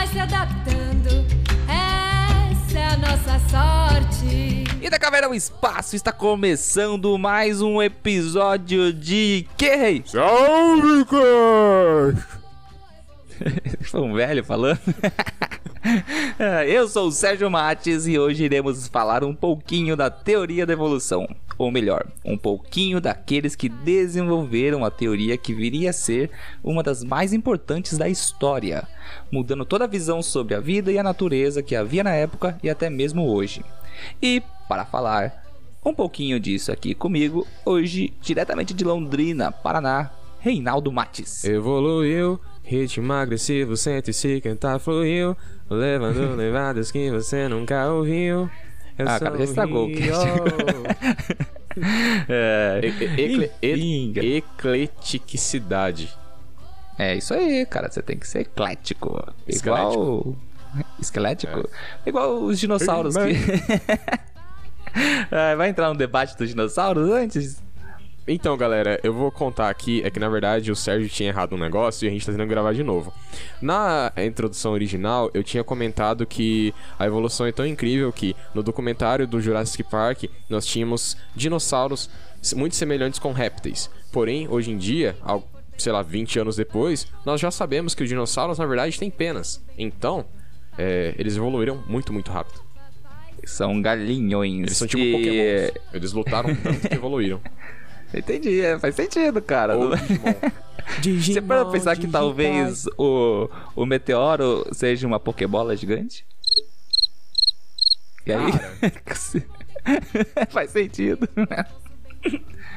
vai se adaptando, essa é a nossa sorte. E da Caverna ao Espaço está começando mais um episódio de Que Rei? Salve, cara! Foi um velho falando? Eu sou o Sérgio Mates e hoje iremos falar um pouquinho da teoria da evolução. Ou melhor, um pouquinho daqueles que desenvolveram a teoria que viria a ser uma das mais importantes da história, mudando toda a visão sobre a vida e a natureza que havia na época e até mesmo hoje. E, para falar um pouquinho disso aqui comigo, hoje, diretamente de Londrina, Paraná, Reinaldo Mates. Evoluiu, ritmo agressivo, sente-se cantar fluiu, levando levadas que você nunca ouviu. Cara, já estragou o cast. Ecleticidade. É isso aí, cara. Você tem que ser eclético. Igual. Esquelético? Igual os dinossauros que. Vai entrar no debate dos dinossauros antes? Então, galera, eu vou contar aqui, é que na verdade o Sérgio tinha errado um negócio e a gente tá tentando gravar de novo. Na introdução original, eu tinha comentado que a evolução é tão incrível que no documentário do Jurassic Park nós tínhamos dinossauros muito semelhantes com répteis. Porém, hoje em dia, sei lá, 20 anos depois, nós já sabemos que os dinossauros na verdade têm penas. Então, eles evoluíram muito, muito rápido. São galinhões. Eles são tipo Pokémons. Eles lutaram tanto que evoluíram. Entendi, faz sentido, cara. Digimon, você pode pensar que talvez o meteoro seja uma Pokébola gigante? E aí? Faz sentido.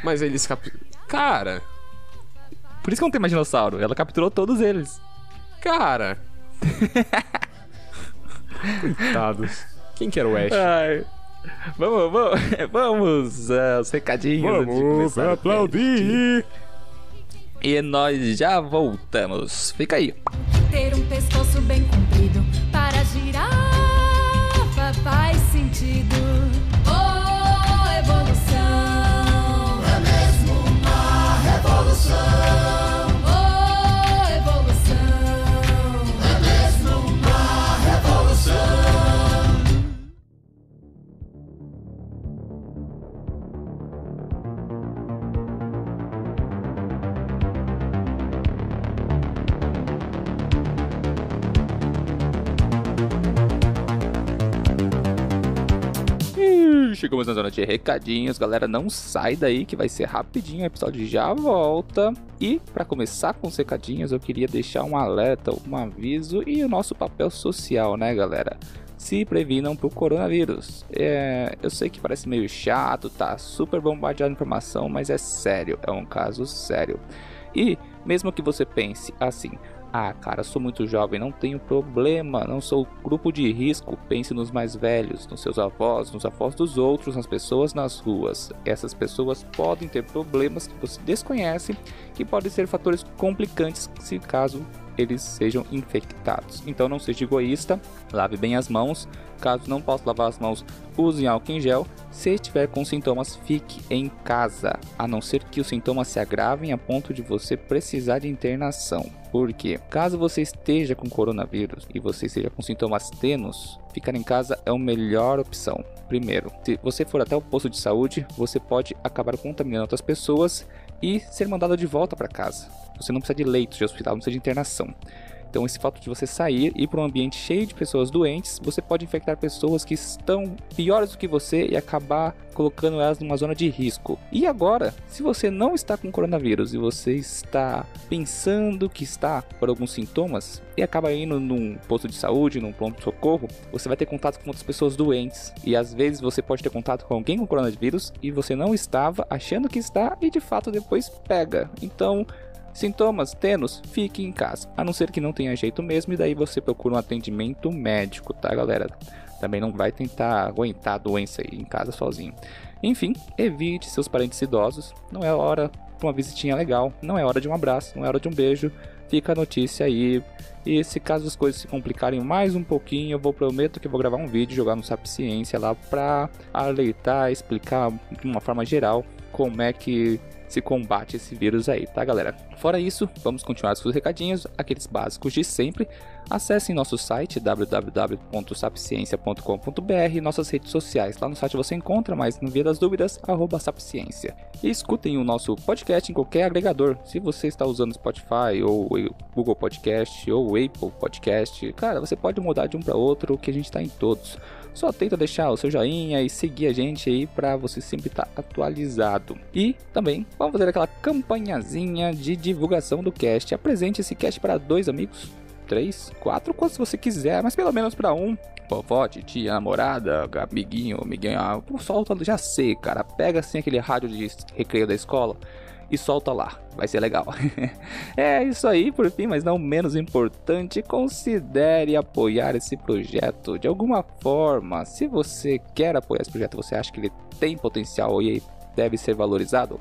Mas eles Cara! Por isso que não tem mais dinossauro. Ela capturou todos eles. Cara! Coitados. Quem que era o Ash? Ai. Vamos os recadinhos. Vamos aplaudir. E nós já voltamos. Fica aí. Ter um pescoço bem comprido para girafa faz sentido. Oh, evolução é mesmo uma revolução. Oh, evolução é mesmo uma revolução. Chegamos na zona de recadinhos, galera, não sai daí que vai ser rapidinho, o episódio já volta. E para começar com os recadinhos, eu queria deixar um alerta, um aviso e o nosso papel social, né, galera? Se previnam pro coronavírus. Eu sei que parece meio chato, tá super bombardeado de informação, mas é sério, é um caso sério. E mesmo que você pense assim: ah, cara, sou muito jovem, não tenho problema, não sou grupo de risco. Pense nos mais velhos, nos seus avós, nos avós dos outros, nas pessoas nas ruas. Essas pessoas podem ter problemas que você desconhece, que podem ser fatores complicantes se caso eles sejam infectados. Então não seja egoísta, lave bem as mãos. Caso não possa lavar as mãos, use álcool em gel. Se estiver com sintomas, fique em casa, a não ser que os sintomas se agravem a ponto de você precisar de internação. Porque caso você esteja com coronavírus e você esteja com sintomas tênues, ficar em casa é a melhor opção. Primeiro, se você for até o posto de saúde, você pode acabar contaminando outras pessoas e ser mandado de volta para casa. Você não precisa de leito de hospital, não precisa de internação. Então, esse fato de você sair e ir para um ambiente cheio de pessoas doentes, você pode infectar pessoas que estão piores do que você e acabar colocando elas numa zona de risco. E agora, se você não está com coronavírus e você está pensando que está por alguns sintomas e acaba indo num posto de saúde, num pronto-socorro, você vai ter contato com outras pessoas doentes. E às vezes você pode ter contato com alguém com coronavírus e você não estava achando que está e de fato depois pega. Então, sintomas tênues, fique em casa, a não ser que não tenha jeito mesmo, e daí você procura um atendimento médico, tá, galera? Também não vai tentar aguentar a doença aí em casa sozinho. Enfim, evite seus parentes idosos, não é hora para uma visitinha legal, não é hora de um abraço, não é hora de um beijo, fica a notícia aí. E se caso as coisas se complicarem mais um pouquinho, eu prometo que vou gravar um vídeo, jogar no Sapciência lá pra alertar, explicar de uma forma geral como é que se combate esse vírus aí, tá, galera? Fora isso, vamos continuar com os recadinhos, aqueles básicos de sempre. Acessem nosso site www.sapciência.com.br e nossas redes sociais. Lá no site você encontra, mas no via das dúvidas, @sapciência. E escutem o nosso podcast em qualquer agregador. Se você está usando Spotify ou Google Podcast ou Apple Podcast, cara, você pode mudar de um para outro, que a gente está em todos. Só tenta deixar o seu joinha e seguir a gente aí pra você sempre estar atualizado. E também vamos fazer aquela campanhazinha de divulgação do cast. Apresente esse cast para 2 amigos, 3, 4, quantos você quiser, mas pelo menos para um. Vovó, titia, namorada, amiguinho, amiguinha, solta, já sei, cara. Pega assim aquele rádio de recreio da escola e solta lá, vai ser legal. É isso aí, por fim, mas não menos importante, considere apoiar esse projeto de alguma forma. Se você quer apoiar esse projeto, você acha que ele tem potencial e deve ser valorizado,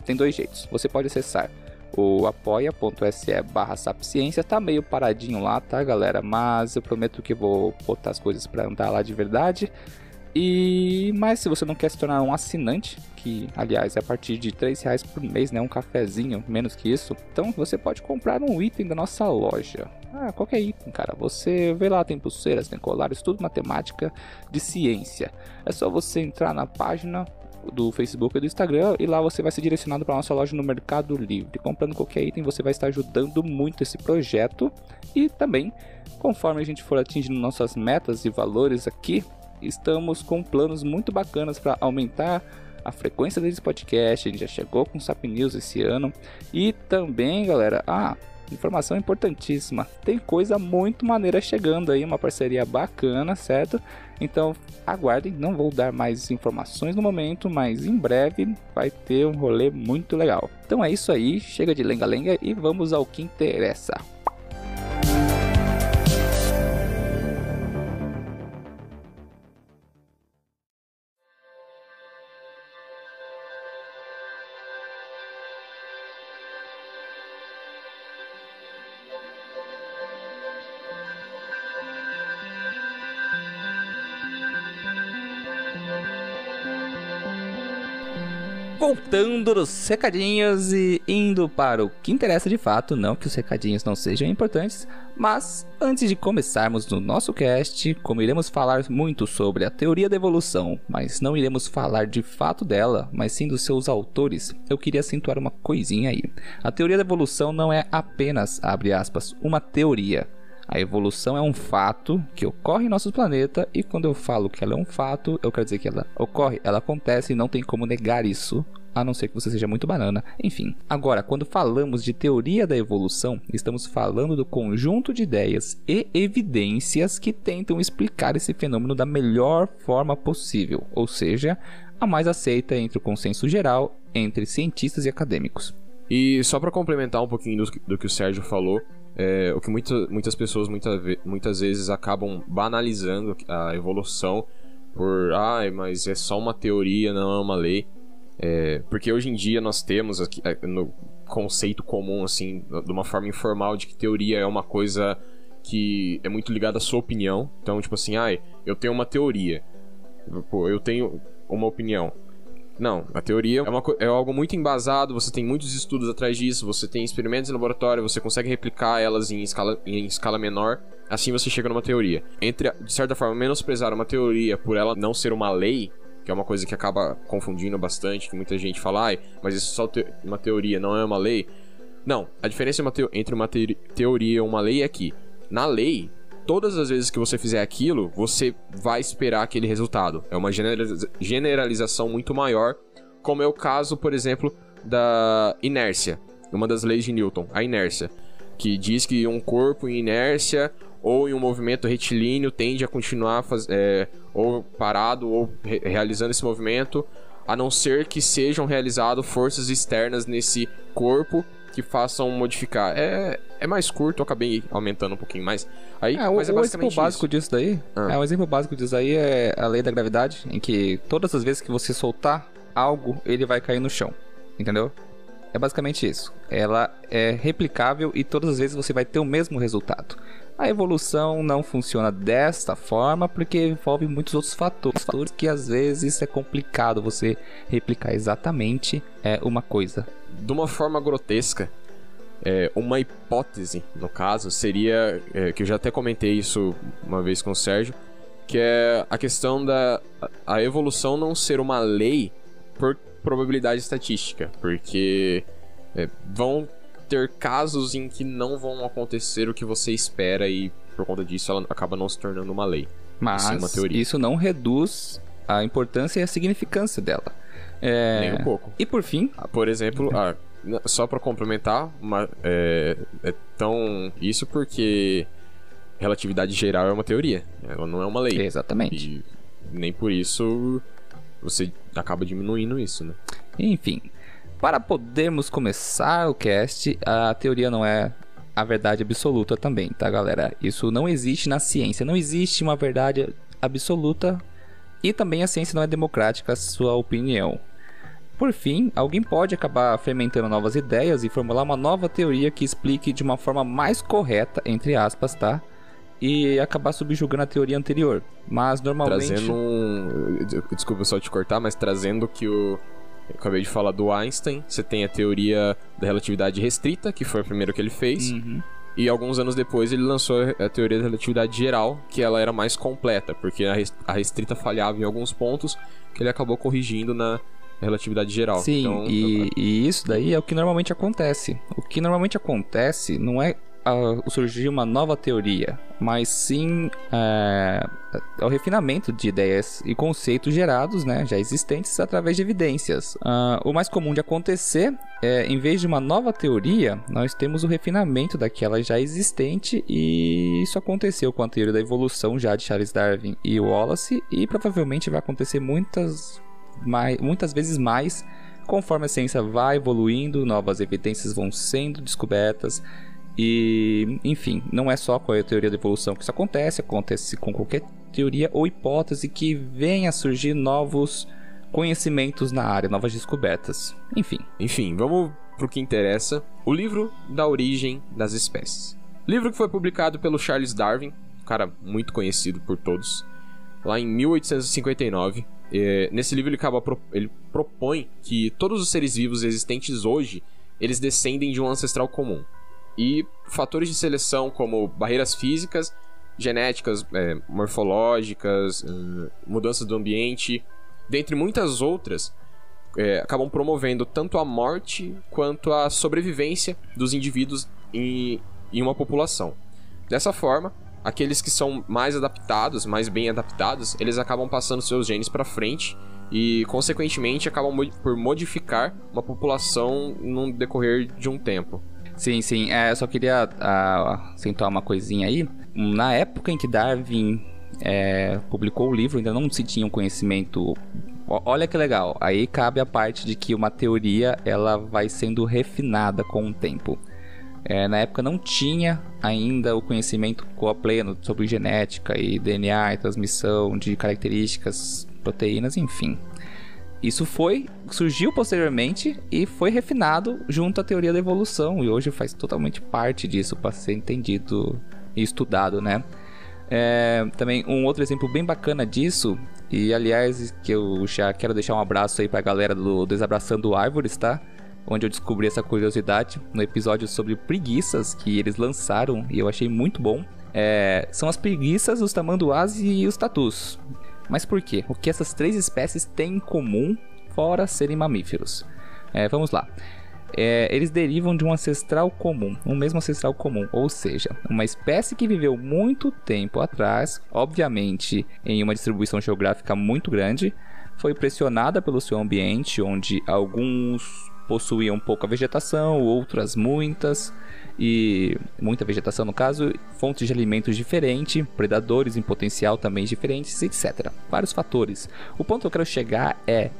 tem 2 jeitos. Você pode acessar o apoia.se/sapciência, tá meio paradinho lá, tá, galera? Mas eu prometo que vou botar as coisas para andar lá de verdade. Mas se você não quer se tornar um assinante, que aliás é a partir de R$3 por mês, né, um cafezinho, menos que isso, então você pode comprar um item da nossa loja. Qualquer item, cara, você vê lá, tem pulseiras, tem colares, tudo matemática de ciência. É só você entrar na página do Facebook e do Instagram e lá você vai ser direcionado para a nossa loja no Mercado Livre. Comprando qualquer item você vai estar ajudando muito esse projeto. E também, conforme a gente for atingindo nossas metas e valores aqui, estamos com planos muito bacanas para aumentar a frequência desse podcast. A gente já chegou com o Sap News esse ano. E também, galera, informação importantíssima, tem coisa muito maneira chegando aí, uma parceria bacana, certo? Então aguardem, não vou dar mais informações no momento, mas em breve vai ter um rolê muito legal. Então é isso aí, chega de lenga-lenga e vamos ao que interessa. Voltando dos recadinhos e indo para o que interessa de fato, não que os recadinhos não sejam importantes, mas antes de começarmos no nosso cast, como iremos falar muito sobre a teoria da evolução, mas não iremos falar de fato dela, mas sim dos seus autores, eu queria acentuar uma coisinha aí. A teoria da evolução não é apenas, abre aspas, uma teoria. A evolução é um fato que ocorre em nosso planeta, e quando eu falo que ela é um fato, eu quero dizer que ela ocorre, ela acontece e não tem como negar isso, a não ser que você seja muito banana, enfim. Agora, quando falamos de teoria da evolução, estamos falando do conjunto de ideias e evidências que tentam explicar esse fenômeno da melhor forma possível, ou seja, a mais aceita entre o consenso geral entre cientistas e acadêmicos. E só para complementar um pouquinho do que o Sérgio falou, o que muitas pessoas muitas vezes acabam banalizando a evolução por mas é só uma teoria, não é uma lei. Porque hoje em dia nós temos aqui, no conceito comum, assim, de uma forma informal, de que teoria é uma coisa que é muito ligada à sua opinião. Então, tipo assim, eu tenho uma teoria, eu tenho uma opinião. Não, a teoria é algo muito embasado, você tem muitos estudos atrás disso, você tem experimentos em laboratório, você consegue replicar elas em escala menor, assim você chega numa teoria. De certa forma, menosprezar uma teoria por ela não ser uma lei, que é uma coisa que acaba confundindo bastante, que muita gente fala, mas isso é só uma teoria, não é uma lei. Não, a diferença entre uma teoria e uma lei é que, na lei, todas as vezes que você fizer aquilo, você vai esperar aquele resultado. É uma generalização muito maior, como é o caso, por exemplo, da inércia. Uma das leis de Newton, a inércia, que diz que um corpo em inércia ou em um movimento retilíneo tende a continuar ou parado ou realizando esse movimento, a não ser que sejam realizadas forças externas nesse corpo que façam modificar. É mais curto, eu acabei aumentando um pouquinho mais. Mas é basicamente exemplo básico disso daí. O exemplo básico disso daí é a lei da gravidade, em que todas as vezes que você soltar algo, ele vai cair no chão. Entendeu? É basicamente isso. Ela é replicável e todas as vezes você vai ter o mesmo resultado. A evolução não funciona desta forma porque envolve muitos outros fatores que às vezes é complicado você replicar exatamente uma coisa. De uma forma grotesca, uma hipótese, no caso, seria, que eu já até comentei isso uma vez com o Sérgio, que é a questão da a evolução não ser uma lei por probabilidade estatística, porque vão ter casos em que não vão acontecer o que você espera e por conta disso ela acaba não se tornando uma lei. Mas Isso é uma teoria. isso não reduz a importância e a significância dela. Nem um pouco. E por fim... Por exemplo, só pra complementar, isso porque relatividade geral é uma teoria, ela não é uma lei. Exatamente. E nem por isso você acaba diminuindo isso, né? Enfim, para podermos começar o cast, a teoria não é a verdade absoluta também, tá, galera? Isso não existe na ciência, não existe uma verdade absoluta e também a ciência não é democrática, a sua opinião. Por fim, alguém pode acabar fermentando novas ideias e formular uma nova teoria que explique de uma forma mais correta, entre aspas, tá? E acabar subjugando a teoria anterior. Mas normalmente... Desculpa só te cortar, mas trazendo que eu acabei de falar do Einstein, você tem a teoria da relatividade restrita, que foi a primeira que ele fez. Uhum. E alguns anos depois ele lançou a teoria da relatividade geral, que ela era mais completa, porque a restrita falhava em alguns pontos, que ele acabou corrigindo na relatividade geral. Sim, então, e isso daí é o que normalmente acontece. O que normalmente acontece não é surgir uma nova teoria, mas sim o refinamento de ideias e conceitos gerados, né, já existentes através de evidências. O mais comum de acontecer é, em vez de uma nova teoria, nós temos o refinamento daquela já existente, e isso aconteceu com a teoria da evolução já de Charles Darwin e Wallace, e provavelmente vai acontecer muitas vezes mais conforme a ciência vai evoluindo, novas evidências vão sendo descobertas. E, enfim, não é só com a teoria da evolução que isso acontece com qualquer teoria ou hipótese que venha a surgir novos conhecimentos na área, novas descobertas. Enfim, vamos pro que interessa. O livro da origem das espécies. Livro que foi publicado pelo Charles Darwin, um cara muito conhecido por todos, lá em 1859. Nesse livro ele propõe que todos os seres vivos existentes hoje, eles descendem de um ancestral comum. E fatores de seleção como barreiras físicas, genéticas, morfológicas, mudanças do ambiente, dentre muitas outras, acabam promovendo tanto a morte quanto a sobrevivência dos indivíduos em uma população. Dessa forma, aqueles que são mais adaptados, mais bem adaptados, eles acabam passando seus genes para frente e, consequentemente, acabam por modificar uma população no decorrer de um tempo. Sim, eu só queria acentuar uma coisinha aí. Na época em que Darwin publicou o livro, ainda não se tinha um conhecimento. Olha que legal, aí cabe a parte de que uma teoria ela vai sendo refinada com o tempo. Na época não tinha ainda o conhecimento pleno sobre genética e DNA e transmissão de características, proteínas, enfim. Isso surgiu posteriormente e foi refinado junto à teoria da evolução, e hoje faz totalmente parte disso para ser entendido e estudado, né? Também um outro exemplo bem bacana disso, e aliás que eu já quero deixar um abraço aí para a galera do Desabraçando Árvores, tá? Onde eu descobri essa curiosidade no episódio sobre preguiças que eles lançaram e eu achei muito bom. São as preguiças, os tamanduás e os tatus. Mas por quê? O que essas três espécies têm em comum, fora serem mamíferos? Vamos lá. Eles derivam de um ancestral comum, um mesmo ancestral comum, ou seja, uma espécie que viveu muito tempo atrás, obviamente em uma distribuição geográfica muito grande, foi pressionada pelo seu ambiente, onde alguns possuíam pouca vegetação, outras muitas, e muita vegetação no caso, fontes de alimentos diferentes, predadores em potencial também diferentes, etc. Vários fatores. O ponto que eu quero chegar é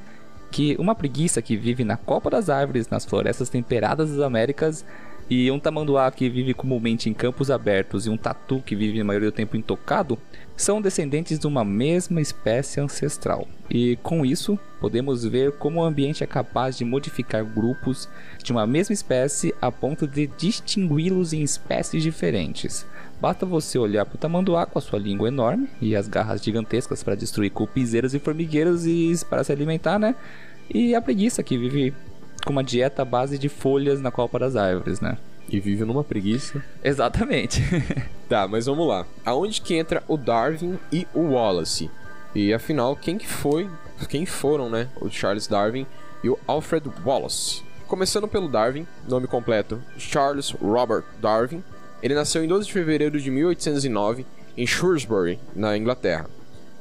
que uma preguiça que vive na copa das árvores, nas florestas temperadas das Américas, e um tamanduá que vive comumente em campos abertos e um tatu que vive a maioria do tempo intocado, são descendentes de uma mesma espécie ancestral. E com isso, podemos ver como o ambiente é capaz de modificar grupos de uma mesma espécie a ponto de distingui-los em espécies diferentes. Basta você olhar pro tamanduá com a sua língua enorme e as garras gigantescas para destruir culpizeiros e formigueiros e para se alimentar, né? E a preguiça que vive com uma dieta à base de folhas na copa das árvores, né? E vive numa preguiça. Exatamente. Tá, mas vamos lá. Aonde que entra o Darwin e o Wallace? E afinal, quem foram, né? O Charles Darwin e o Alfred Wallace. Começando pelo Darwin, nome completo Charles Robert Darwin. Ele nasceu em 12 de fevereiro de 1809 em Shrewsbury, na Inglaterra.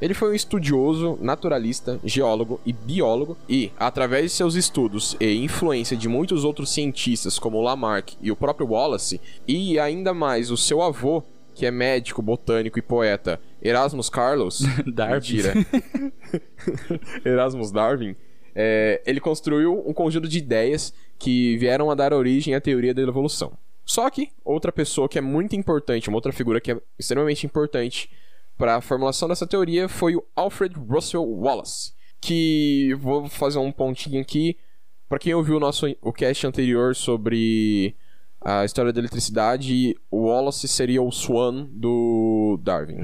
Ele foi um estudioso, naturalista, geólogo e biólogo e, através de seus estudos e influência de muitos outros cientistas como Lamarck e o próprio Wallace, e ainda mais o seu avô, que é médico, botânico e poeta, Erasmus Carlos... Darwin. Mentira. Erasmus Darwin. Ele construiu um conjunto de ideias que vieram a dar origem à teoria da evolução. Só que outra pessoa que é muito importante, uma outra figura que é extremamente importante para a formulação dessa teoria foi o Alfred Russel Wallace, que vou fazer um pontinho aqui para quem ouviu o cast anterior sobre a história da eletricidade. O Wallace seria o Swan do Darwin.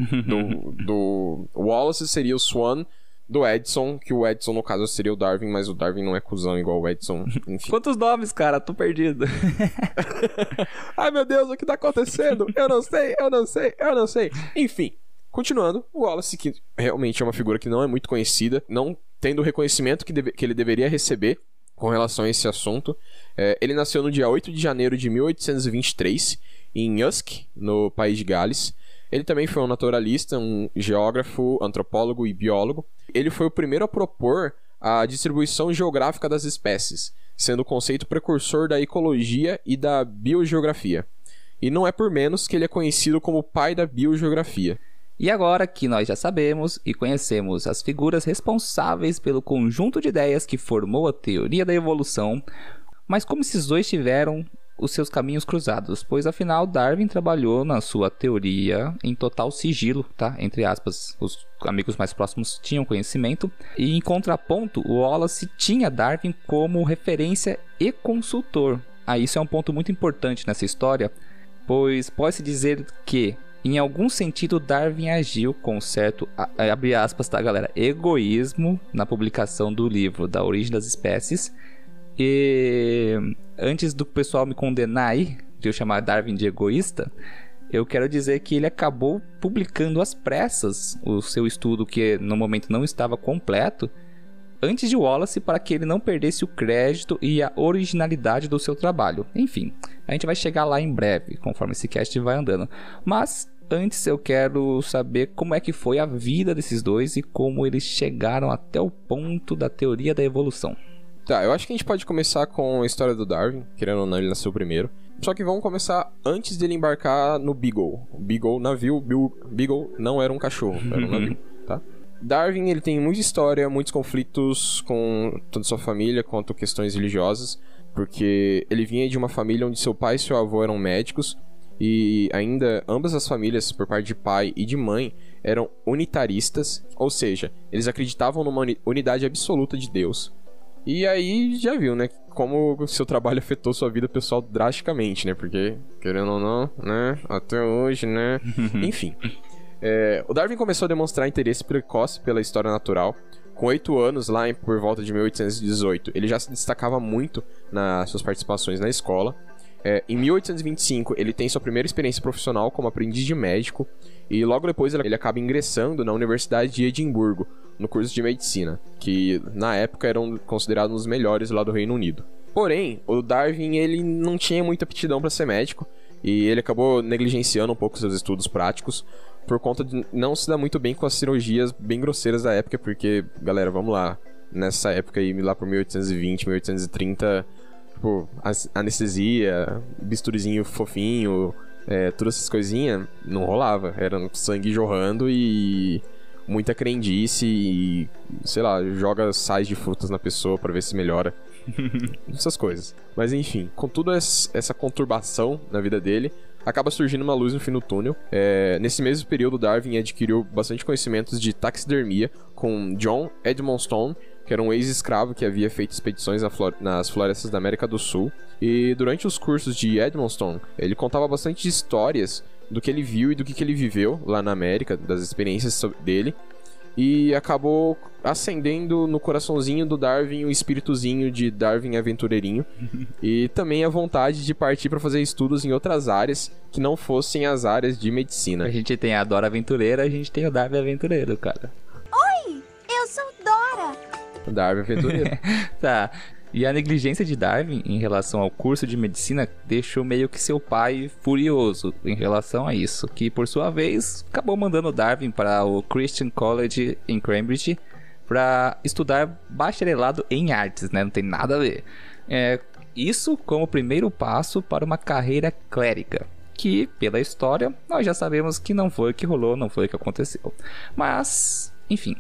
do Wallace seria o Swan do Edison, que o Edison no caso seria o Darwin, mas o Darwin não é cuzão igual o Edison, enfim. Quantos nomes, cara? Tô perdido. Ai meu Deus, o que tá acontecendo? Eu não sei. Enfim, continuando, o Wallace, que realmente é uma figura que não é muito conhecida, não tendo o reconhecimento que ele deveria receber com relação a esse assunto. Ele nasceu no dia 8 de janeiro de 1823, em Usk, no país de Gales. Ele também foi um naturalista, um geógrafo, antropólogo e biólogo. Ele foi o primeiro a propor a distribuição geográfica das espécies, sendo o conceito precursor da ecologia e da biogeografia. E não é por menos que ele é conhecido como o pai da biogeografia. E agora que nós já sabemos e conhecemos as figuras responsáveis pelo conjunto de ideias que formou a teoria da evolução, mas como esses dois tiveram os seus caminhos cruzados, pois afinal Darwin trabalhou na sua teoria em total sigilo, tá? Entre aspas, os amigos mais próximos tinham conhecimento, e em contraponto o Wallace tinha Darwin como referência e consultor. Isso é um ponto muito importante nessa história, pois pode-se dizer que em algum sentido Darwin agiu com certo, abre aspas, tá galera, egoísmo na publicação do livro Da Origem das Espécies. E antes do pessoal me condenar aí, de eu chamar Darwin de egoísta, eu quero dizer que ele acabou publicando às pressas o seu estudo, que no momento não estava completo, antes de Wallace, para que ele não perdesse o crédito e a originalidade do seu trabalho. Enfim, a gente vai chegar lá em breve, conforme esse cast vai andando. Mas antes eu quero saber como é que foi a vida desses dois e como eles chegaram até o ponto da teoria da evolução. Tá, eu acho que a gente pode começar com a história do Darwin, querendo ou não, ele nasceu primeiro. Só que vamos começar antes dele embarcar no Beagle. O Beagle, navio, Beagle não era um cachorro, era um navio, tá? Darwin, ele tem muita história, muitos conflitos com toda a sua família, quanto questões religiosas, porque ele vinha de uma família onde seu pai e seu avô eram médicos, e ainda ambas as famílias, por parte de pai e de mãe, eram unitaristas, ou seja, eles acreditavam numa unidade absoluta de Deus. E aí já viu, né, como o seu trabalho afetou sua vida pessoal drasticamente, né, porque, querendo ou não, né, até hoje, né, enfim. O Darwin começou a demonstrar interesse precoce pela história natural. Com 8 anos, lá por volta de 1818, ele já se destacava muito nas suas participações na escola. Em 1825, ele tem sua primeira experiência profissional como aprendiz de médico, e logo depois ele acaba ingressando na Universidade de Edimburgo, no curso de medicina, que na época eram considerados um dos melhores lá do Reino Unido. Porém, o Darwin ele não tinha muita aptidão para ser médico, e ele acabou negligenciando um pouco seus estudos práticos, por conta de não se dar muito bem com as cirurgias bem grosseiras da época, porque, galera, vamos lá, nessa época aí, lá por 1820, 1830... tipo, anestesia, bisturizinho fofinho, todas essas coisinhas, não rolava. Era sangue jorrando e muita crendice e, sei lá, joga sais de frutas na pessoa pra ver se melhora. Essas coisas. Mas enfim, com toda essa conturbação na vida dele, acaba surgindo uma luz no fim do túnel. Nesse mesmo período, Darwin adquiriu bastante conhecimentos de taxidermia com John Edmondstone, que era um ex-escravo que havia feito expedições nas florestas da América do Sul. E durante os cursos de Edmondstone, ele contava bastante histórias do que ele viu e do que ele viveu lá na América, das experiências dele. E acabou acendendo no coraçãozinho do Darwin o espíritozinho de Darwin aventureirinho. E também a vontade de partir para fazer estudos em outras áreas que não fossem as áreas de medicina. A gente tem a Dora Aventureira, a gente tem o Darwin Aventureiro, cara. Oi, eu sou Dora. Darwin aventureiro. Tá. E a negligência de Darwin em relação ao curso de medicina deixou meio que seu pai furioso em relação a isso, que por sua vez acabou mandando Darwin para o Christian College em Cambridge para estudar bacharelado em artes, né? Não tem nada a ver. Isso como primeiro passo para uma carreira clérica, que pela história nós já sabemos que não foi o que rolou, não foi o que aconteceu. Mas, enfim...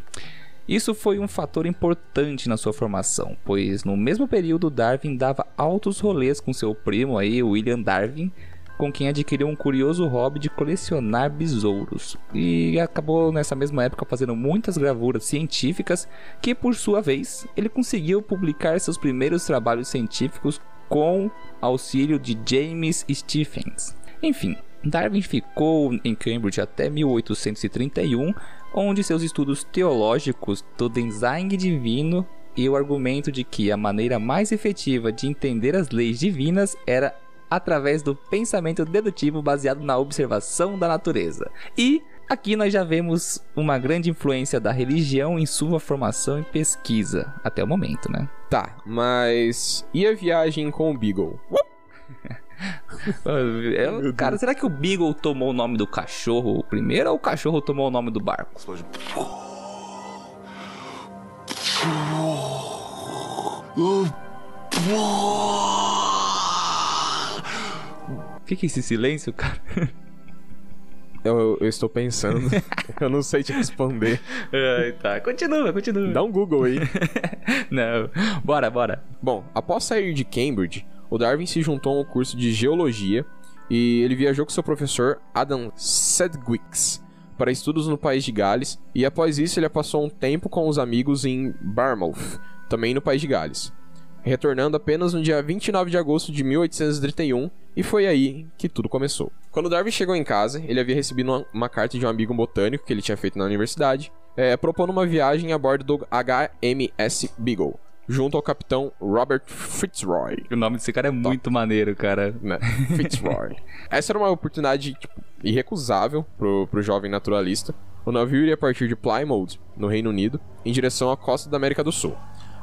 Isso foi um fator importante na sua formação, pois no mesmo período Darwin dava altos rolês com seu primo aí, William Darwin, com quem adquiriu um curioso hobby de colecionar besouros. E acabou nessa mesma época fazendo muitas gravuras científicas que, por sua vez, ele conseguiu publicar seus primeiros trabalhos científicos com auxílio de James Stephens. Enfim, Darwin ficou em Cambridge até 1831, onde seus estudos teológicos do design divino e o argumento de que a maneira mais efetiva de entender as leis divinas era através do pensamento dedutivo baseado na observação da natureza. E aqui nós já vemos uma grande influência da religião em sua formação e pesquisa, até o momento, né? Tá, mas e a viagem com o Beagle? Cara, será que o Beagle tomou o nome do cachorro primeiro ou o cachorro tomou o nome do barco? O que é esse silêncio, cara? Eu estou pensando. Eu não sei te responder. Tá, continua. Dá um Google aí. Não, bora. Bom, após sair de Cambridge, o Darwin se juntou a um curso de geologia e ele viajou com seu professor Adam Sedgwick para estudos no país de Gales, e após isso ele passou um tempo com os amigos em Bournemouth, também no país de Gales, retornando apenas no dia 29 de agosto de 1831, e foi aí que tudo começou. Quando Darwin chegou em casa, ele havia recebido uma carta de um amigo botânico que ele tinha feito na universidade, propondo uma viagem a bordo do HMS Beagle, junto ao capitão Robert Fitzroy. O nome desse cara é muito maneiro, cara. Né? Fitzroy. Essa era uma oportunidade irrecusável pro jovem naturalista. O navio iria partir de Plymouth, no Reino Unido, em direção à costa da América do Sul.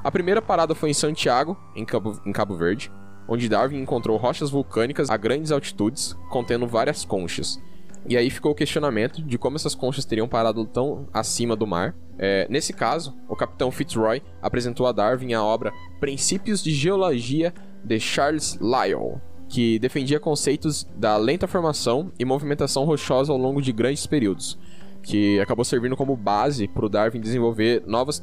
A primeira parada foi em Santiago, em Cabo Verde, onde Darwin encontrou rochas vulcânicas a grandes altitudes, contendo várias conchas. E aí ficou o questionamento de como essas conchas teriam parado tão acima do mar. Nesse caso, o capitão Fitzroy apresentou a Darwin a obra Princípios de Geologia de Charles Lyell, que defendia conceitos da lenta formação e movimentação rochosa ao longo de grandes períodos, que acabou servindo como base para o Darwin desenvolver novas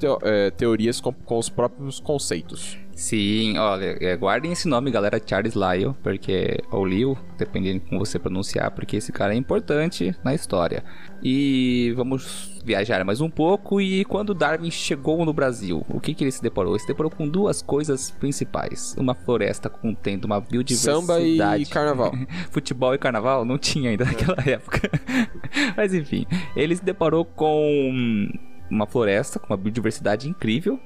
teorias com os próprios conceitos. Sim, olha, guardem esse nome, galera, Charles Lyell, porque ou Lyell, dependendo de como você pronunciar, porque esse cara é importante na história. E vamos viajar mais um pouco. E quando Darwin chegou no Brasil, o que ele se deparou? Ele se deparou com duas coisas principais: uma floresta contendo uma biodiversidade. Samba e carnaval. Futebol e carnaval não tinha ainda naquela época. Mas enfim, ele se deparou com uma floresta com uma biodiversidade incrível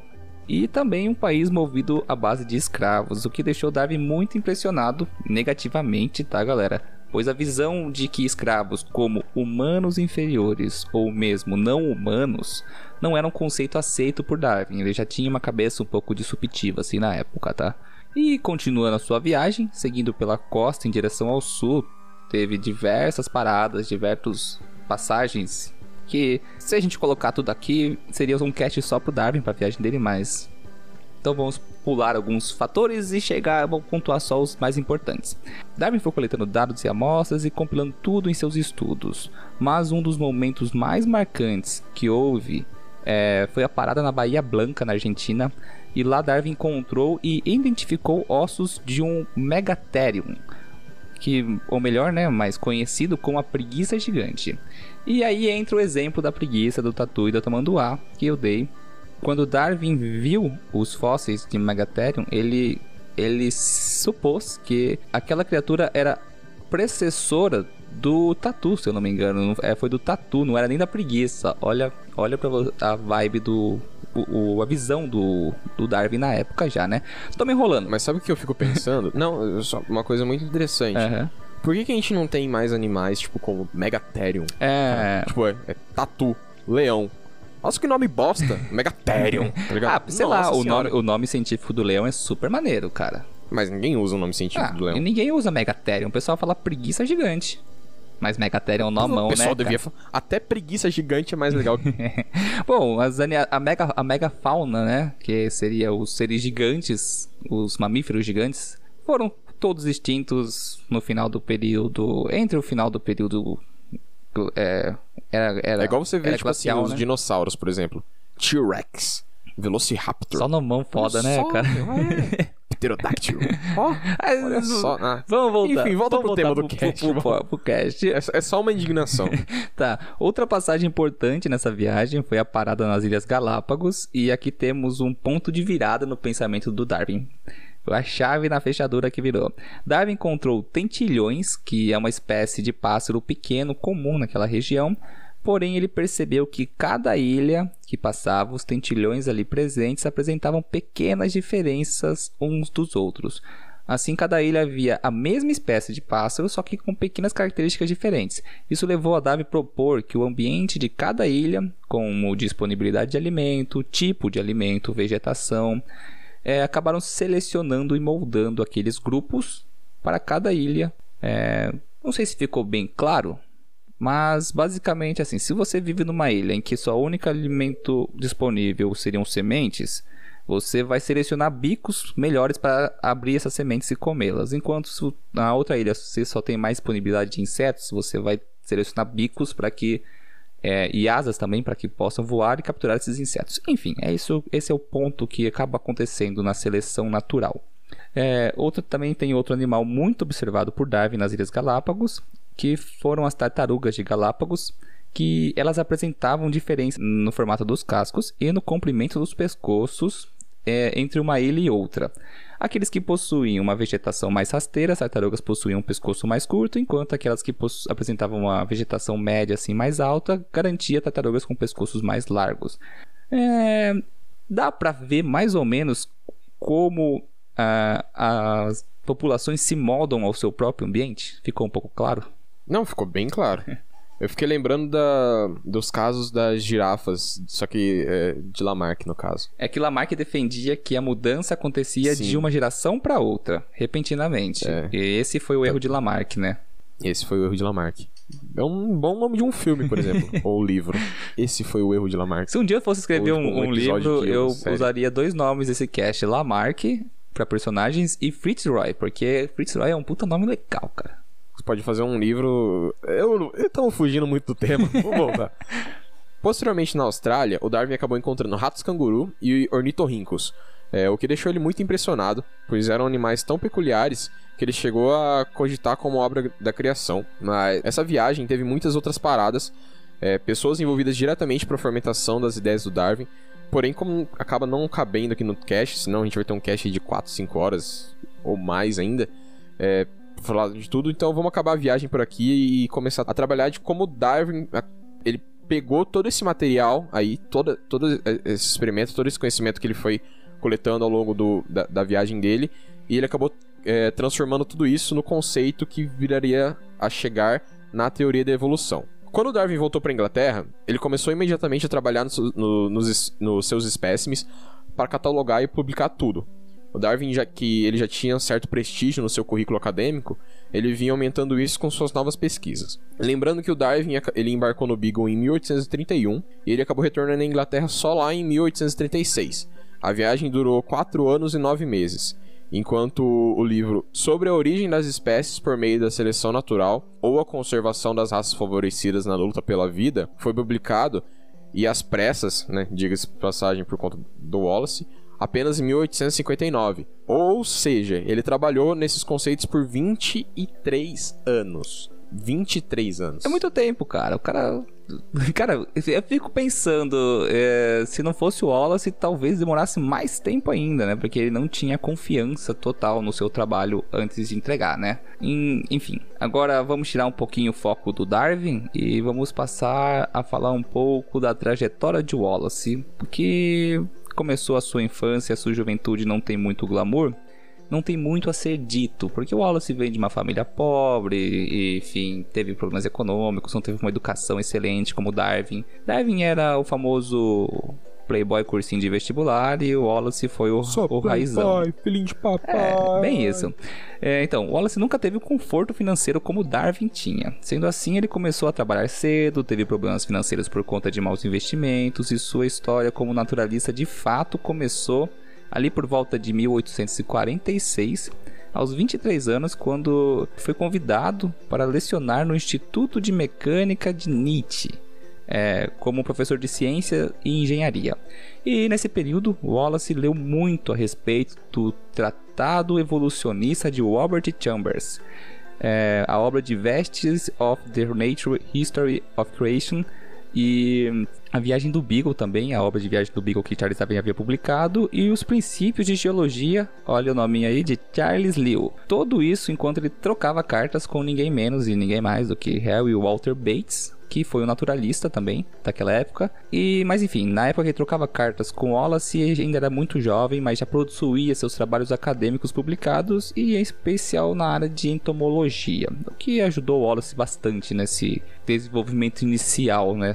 e também um país movido à base de escravos, o que deixou Darwin muito impressionado negativamente, tá, galera? Pois a visão de que escravos como humanos inferiores ou mesmo não humanos não era um conceito aceito por Darwin. Ele já tinha uma cabeça um pouco disruptiva assim na época, tá? E continuando a sua viagem, seguindo pela costa em direção ao sul, teve diversas paradas, diversas passagens que, se a gente colocar tudo aqui, seria um cast só pro Darwin, pra viagem dele, mas... Então vamos pular alguns fatores e vamos pontuar só os mais importantes. Darwin foi coletando dados e amostras e compilando tudo em seus estudos, mas um dos momentos mais marcantes que houve foi a parada na Bahia Blanca, na Argentina, e lá Darwin encontrou e identificou ossos de um Megatherium, que, ou melhor, né, mais conhecido como a preguiça gigante. E aí entra o exemplo da preguiça, do tatu e da tamanduá que eu dei. Quando Darwin viu os fósseis de Megatherium, ele supôs que aquela criatura era precessora do Tatu, se eu não me engano. Foi do Tatu, não era nem da preguiça. Olha a vibe a visão do Darwin na época já, né? Tô me enrolando. Mas sabe o que eu fico pensando? Não, só uma coisa muito interessante. Por que a gente não tem mais animais, tipo, como Megatherium? Tipo, é tatu, leão. Nossa, que nome bosta. Megatherium, tá ligado? Sei lá, o nome científico do leão é super maneiro, cara. Mas ninguém usa o nome científico do leão. E ninguém usa Megatherium. O pessoal fala preguiça gigante. Mas Megatherium é um nomão, né? O pessoal devia falar. Até preguiça gigante é mais legal. Bom, a megafauna, né? Que seria os seres gigantes, os mamíferos gigantes, foram todos extintos no final do período. Entre o final do período. Era igual você vê, tipo glacial, assim, os né? dinossauros, por exemplo. T-Rex, Velociraptor. Só nomão foda, né, cara? Pterodáctilo. Olha só. Vamos voltar. Enfim, volta pro tema do cast. Pro cast. É só uma indignação. Tá. Outra passagem importante nessa viagem foi a parada nas Ilhas Galápagos. E aqui temos um ponto de virada no pensamento do Darwin. Foi a chave na fechadura que virou. Darwin encontrou tentilhões, que é uma espécie de pássaro pequeno comum naquela região. Porém, ele percebeu que cada ilha que passava, os tentilhões ali presentes apresentavam pequenas diferenças uns dos outros. Assim, cada ilha havia a mesma espécie de pássaro, só que com pequenas características diferentes. Isso levou a Darwin a propor que o ambiente de cada ilha, como disponibilidade de alimento, tipo de alimento, vegetação, acabaram selecionando e moldando aqueles grupos para cada ilha. Não sei se ficou bem claro. Mas, basicamente, assim, se você vive numa ilha em que seu único alimento disponível seriam sementes, você vai selecionar bicos melhores para abrir essas sementes e comê-las. Enquanto na outra ilha você só tem mais disponibilidade de insetos, você vai selecionar bicos para que e asas também para que possam voar e capturar esses insetos. Enfim, esse é o ponto que acaba acontecendo na seleção natural. Também tem outro animal muito observado por Darwin nas Ilhas Galápagos, que foram as tartarugas de Galápagos, que elas apresentavam diferença no formato dos cascos e no comprimento dos pescoços entre uma ilha e outra. Aqueles que possuíam uma vegetação mais rasteira, as tartarugas possuíam um pescoço mais curto, enquanto aquelas que apresentavam uma vegetação média assim mais alta, garantia tartarugas com pescoços mais largos. Dá para ver mais ou menos como as populações se moldam ao seu próprio ambiente? Ficou um pouco claro? Não, ficou bem claro. Eu fiquei lembrando dos casos das girafas, só que de Lamarck, no caso. É que Lamarck defendia que a mudança acontecia de uma geração para outra, repentinamente. E esse foi o erro de Lamarck, né? Esse foi o erro de Lamarck. É um bom nome de um filme, por exemplo. Ou livro. Esse foi o erro de Lamarck. Se um dia eu fosse escrever um livro, eu usaria 2 nomes desse cast. Lamarck, para personagens, e Fritz Roy, porque Fritz Roy é um puta nome legal, cara. Você pode fazer um livro... Estamos fugindo muito do tema. Vamos voltar. Posteriormente, na Austrália, o Darwin acabou encontrando ratos canguru e ornitorrincos, o que deixou ele muito impressionado, pois eram animais tão peculiares que ele chegou a cogitar como obra da criação. Mas essa viagem teve muitas outras paradas, pessoas envolvidas diretamente para a fomentação das ideias do Darwin. Porém, como acaba não cabendo aqui no cast, senão a gente vai ter um cast de 4, 5 horas ou mais ainda, pra falar de tudo, então vamos acabar a viagem por aqui e começar a trabalhar de como Darwin, ele pegou todo esse material aí, todo esse experimento, todo esse conhecimento que ele foi coletando ao longo da viagem dele, e ele acabou transformando tudo isso no conceito que viraria a chegar na teoria da evolução. Quando Darwin voltou para a Inglaterra, ele começou imediatamente a trabalhar nos seus espécimes para catalogar e publicar tudo. O Darwin, ele já tinha um certo prestígio no seu currículo acadêmico, ele vinha aumentando isso com suas novas pesquisas. Lembrando que o Darwin ele embarcou no Beagle em 1831 e ele acabou retornando à Inglaterra só lá em 1836. A viagem durou 4 anos e 9 meses. Enquanto o livro Sobre a Origem das Espécies por Meio da Seleção Natural ou a Conservação das Raças Favorecidas na Luta pela Vida foi publicado, e às pressas, diga-se de passagem por conta do Wallace, apenas em 1859. Ou seja, ele trabalhou nesses conceitos por 23 anos. 23 anos. É muito tempo, cara. O cara... Cara, eu fico pensando, se não fosse o Wallace, talvez demorasse mais tempo ainda, né? Porque ele não tinha confiança total no seu trabalho antes de entregar, né? Enfim, agora vamos tirar um pouquinho o foco do Darwin e vamos passar a falar um pouco da trajetória de Wallace, porque começou a sua infância, a sua juventude não tem muito glamour. Não tem muito a ser dito, porque o Wallace vem de uma família pobre, e, enfim, teve problemas econômicos, não teve uma educação excelente como Darwin. Darwin era o famoso playboy cursinho de vestibular e o Wallace foi o raizão. Playboy, filhinho de papai. Bem isso. Então, o Wallace nunca teve o conforto financeiro como Darwin tinha. Sendo assim, ele começou a trabalhar cedo, teve problemas financeiros por conta de maus investimentos e sua história como naturalista de fato começou ali por volta de 1846, aos 23 anos, quando foi convidado para lecionar no Instituto de Mecânica de Nietzsche, como professor de ciência e engenharia. E nesse período, Wallace leu muito a respeito do Tratado Evolucionista de Robert Chambers, a obra de Vestes of the Natural History of Creation, e a Viagem do Beagle também, a obra de Viagem do Beagle que Charles Darwin havia publicado, e os Princípios de Geologia, olha o nominho aí, de Charles Lyell. Tudo isso enquanto ele trocava cartas com ninguém menos e ninguém mais do que Harry Walter Bates, que foi um naturalista também daquela época. Mas enfim, na época que ele trocava cartas com Wallace, ele ainda era muito jovem, mas já possuía seus trabalhos acadêmicos publicados, e em especial na área de entomologia, o que ajudou Wallace bastante nesse desenvolvimento inicial, né,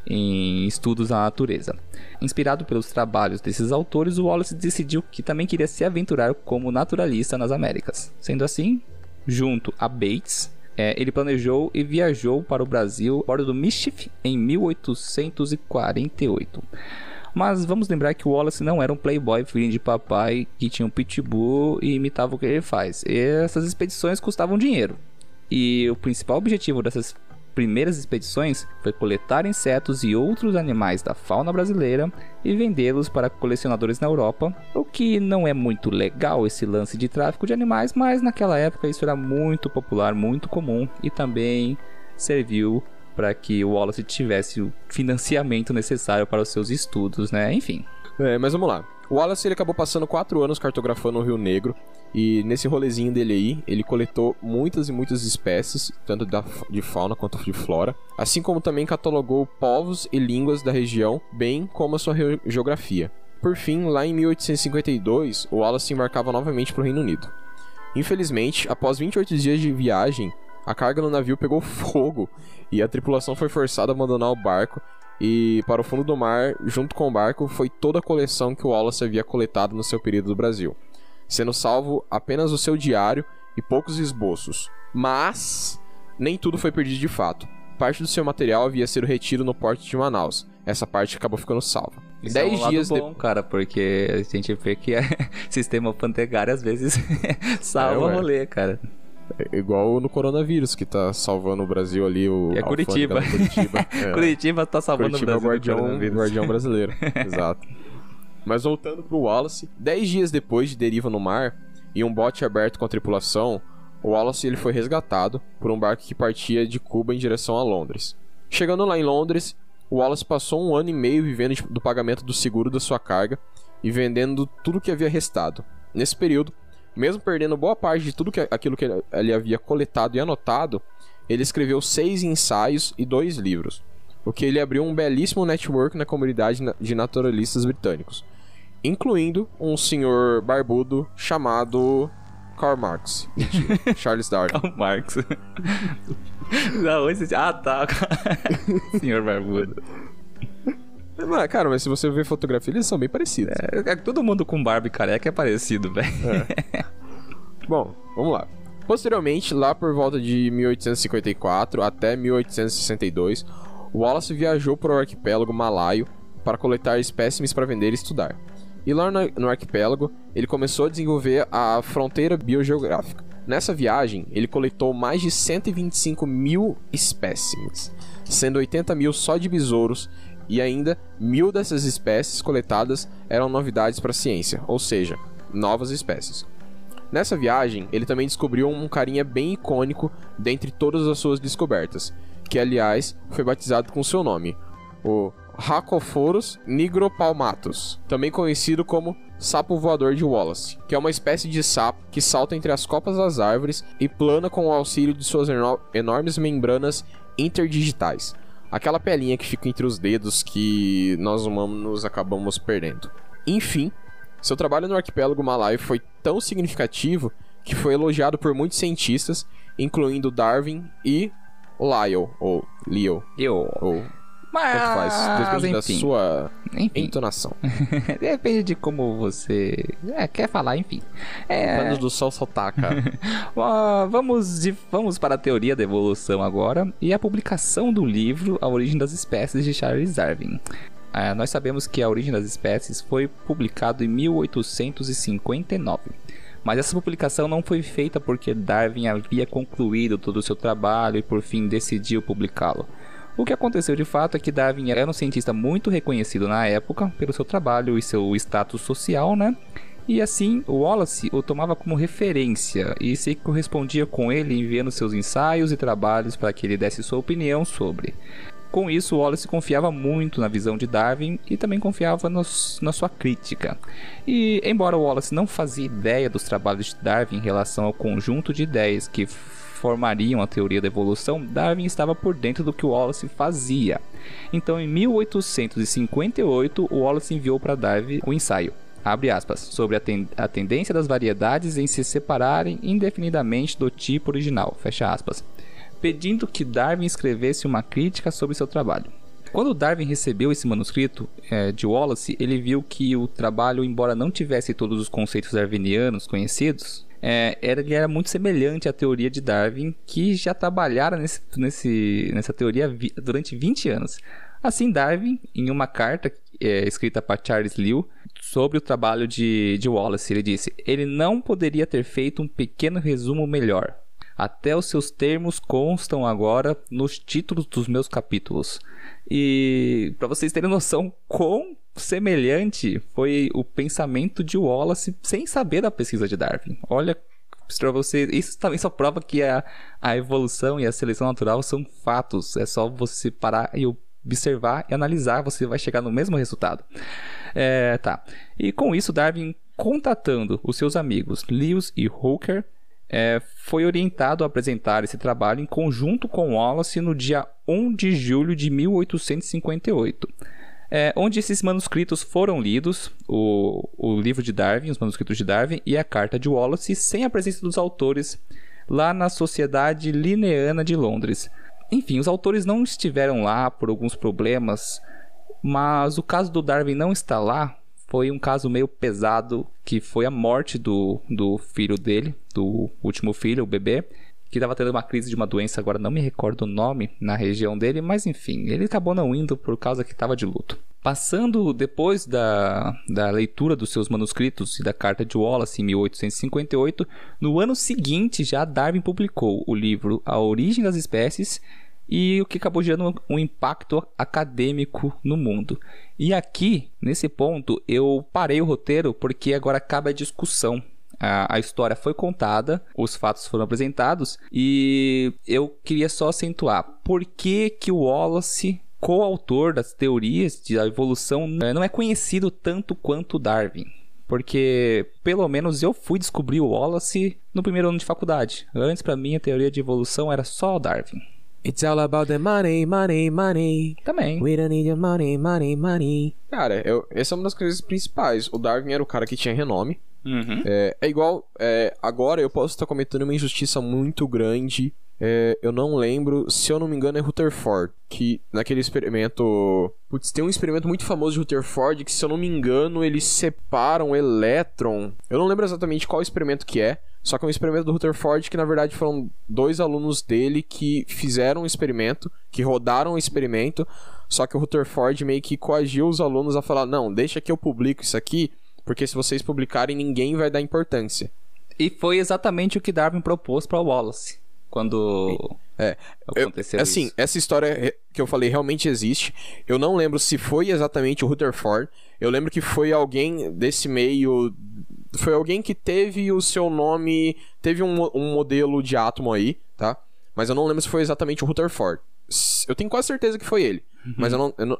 em estudos da natureza. Inspirado pelos trabalhos desses autores, o Wallace decidiu que também queria se aventurar como naturalista nas Américas. Sendo assim, junto a Bates, ele planejou e viajou para o Brasil a bordo do Mischief em 1848. Mas vamos lembrar que o Wallace não era um playboy filho de papai que tinha um pitbull e imitava o que ele faz. Essas expedições custavam dinheiro. E o principal objetivo dessas primeiras expedições foi coletar insetos e outros animais da fauna brasileira e vendê-los para colecionadores na Europa, o que não é muito legal esse lance de tráfico de animais, mas naquela época isso era muito popular, muito comum, e também serviu para que o Wallace tivesse o financiamento necessário para os seus estudos, né? Enfim. Mas vamos lá. O Wallace ele acabou passando 4 anos cartografando o Rio Negro, e nesse rolezinho dele aí, ele coletou muitas e muitas espécies, tanto de fauna quanto de flora, assim como também catalogou povos e línguas da região, bem como a sua geografia. Por fim, lá em 1852, o Wallace embarcava novamente para o Reino Unido. Infelizmente, após 28 dias de viagem, a carga no navio pegou fogo e a tripulação foi forçada a abandonar o barco, e para o fundo do mar, junto com o barco, foi toda a coleção que o Wallace havia coletado no seu período do Brasil, sendo salvo apenas o seu diário e poucos esboços. Mas nem tudo foi perdido de fato. Parte do seu material havia sido retido no porto de Manaus. Essa parte acabou ficando salva. Isso 10 é um dias bom, cara, porque a gente vê que sistema pantegário às vezes salva o rolê, cara. É igual no coronavírus, que tá salvando o Brasil ali, o Curitiba. Curitiba tá salvando Curitiba o Brasil. É o guardião brasileiro. Exato. Mas voltando pro Wallace, 10 dias depois de deriva no mar, em um bote aberto com a tripulação, o Wallace ele foi resgatado por um barco que partia de Cuba em direção a Londres. Chegando lá em Londres, o Wallace passou 1 ano e meio vivendo do pagamento do seguro da sua carga e vendendo tudo que havia restado. Nesse período, mesmo perdendo boa parte de tudo aquilo que ele havia coletado e anotado, ele escreveu 6 ensaios e 2 livros, o que ele abriu um belíssimo network na comunidade de naturalistas britânicos, incluindo um senhor barbudo chamado Karl Marx. Mentira, Charles Darwin. Karl Marx. Ah, tá. Senhor barbudo. Cara, mas se você ver fotografia, eles são bem parecidos. Todo mundo com barba e careca é parecido, velho. Bom, vamos lá. Posteriormente, lá por volta de 1854 até 1862, o Wallace viajou para o arquipélago malaio para coletar espécimes para vender e estudar. E lá no arquipélago, ele começou a desenvolver a fronteira biogeográfica. Nessa viagem, ele coletou mais de 125 mil espécimes, sendo 80 mil só de besouros, e ainda 1000 dessas espécies coletadas eram novidades para a ciência, ou seja, novas espécies. Nessa viagem, ele também descobriu um carinha bem icônico dentre todas as suas descobertas, que aliás foi batizado com seu nome, o Rhacophorus nigropalmatus, também conhecido como sapo voador de Wallace, que é uma espécie de sapo que salta entre as copas das árvores e plana com o auxílio de suas enormes membranas interdigitais, aquela pelinha que fica entre os dedos que nós humanos acabamos perdendo. Enfim, seu trabalho no arquipélago Malaio foi tão significativo que foi elogiado por muitos cientistas, incluindo Darwin e Lyell, ou Leo, ou... Mas, tanto faz, depende da sua entonação. Depende de como você quer falar, enfim. Manos do Sol Sotaca. Vamos para a teoria da evolução agora e a publicação do livro A Origem das Espécies de Charles Darwin. Nós sabemos que A Origem das Espécies foi publicado em 1859. Mas essa publicação não foi feita porque Darwin havia concluído todo o seu trabalho e por fim decidiu publicá-lo. O que aconteceu de fato é que Darwin era um cientista muito reconhecido na época pelo seu trabalho e seu status social, né? E assim, o Wallace o tomava como referência e se correspondia com ele enviando seus ensaios e trabalhos para que ele desse sua opinião sobre. Com isso, Wallace confiava muito na visão de Darwin e também confiava na sua crítica. E, embora Wallace não fazia ideia dos trabalhos de Darwin em relação ao conjunto de ideias que formariam a teoria da evolução, Darwin estava por dentro do que Wallace fazia. Então, em 1858, Wallace enviou para Darwin o ensaio, abre aspas, sobre a tendência das variedades em se separarem indefinidamente do tipo original, fecha aspas, pedindo que Darwin escrevesse uma crítica sobre seu trabalho. Quando Darwin recebeu esse manuscrito de Wallace, ele viu que o trabalho, embora não tivesse todos os conceitos darwinianos conhecidos, ele era muito semelhante à teoria de Darwin, que já trabalhara nessa teoria durante 20 anos. Assim, Darwin, em uma carta escrita para Charles Lyell sobre o trabalho de Wallace, ele disse: ele não poderia ter feito um pequeno resumo melhor. Até os seus termos constam agora nos títulos dos meus capítulos. E para vocês terem noção quão semelhante foi o pensamento de Wallace sem saber da pesquisa de Darwin. Olha, para vocês, isso também só prova que a evolução e a seleção natural são fatos. É só você parar e observar e analisar, você vai chegar no mesmo resultado. Tá. E com isso, Darwin, contatando os seus amigos Lewis e Hooker, foi orientado a apresentar esse trabalho em conjunto com Wallace no dia 1 de julho de 1858, onde esses manuscritos foram lidos, o livro de Darwin, os manuscritos de Darwin e a carta de Wallace, sem a presença dos autores, lá na Sociedade Linneana de Londres. Enfim, os autores não estiveram lá por alguns problemas, mas o caso do Darwin não estar lá foi um caso meio pesado, que foi a morte do filho dele, do último filho, o bebê, que estava tendo uma crise de uma doença, agora não me recordo o nome na região dele, mas enfim, ele acabou não indo por causa que estava de luto. Passando depois da leitura dos seus manuscritos e da carta de Wallace em 1858, no ano seguinte já Darwin publicou o livro A Origem das Espécies, e o que acabou gerando um impacto acadêmico no mundo. E aqui, nesse ponto, eu parei o roteiro porque agora cabe a discussão. A história foi contada, os fatos foram apresentados e eu queria só acentuar por que o Wallace, coautor das teorias da evolução, não é conhecido tanto quanto Darwin. Porque, pelo menos, eu fui descobrir o Wallace no primeiro ano de faculdade. Antes, para mim, a teoria de evolução era só Darwin. It's all about the money, money, money. Também. We don't need your money, money, money. Cara, essa é uma das coisas principais. O Darwin era o cara que tinha renome. Uhum. Igual... agora eu posso estar cometendo uma injustiça muito grande. Eu não lembro, se eu não me engano é Rutherford, que naquele experimento... Putz, tem um experimento muito famoso de Rutherford que, se eu não me engano, eles separam um elétron. Eu não lembro exatamente qual experimento que é. Só que é um experimento do Rutherford que, na verdade, foram 2 alunos dele que fizeram um experimento, que rodaram o experimento, só que o Rutherford meio que coagiu os alunos a falar: não, deixa que eu publico isso aqui, porque se vocês publicarem, ninguém vai dar importância. E foi exatamente o que Darwin propôs para Wallace, quando aconteceu assim, isso. Essa história que eu falei realmente existe. Eu não lembro se foi exatamente o Rutherford. Eu lembro que foi alguém desse meio foi alguém que teve o seu nome... Teve um modelo de átomo aí, tá? Mas eu não lembro se foi exatamente o Rutherford. Eu tenho quase certeza que foi ele. Mas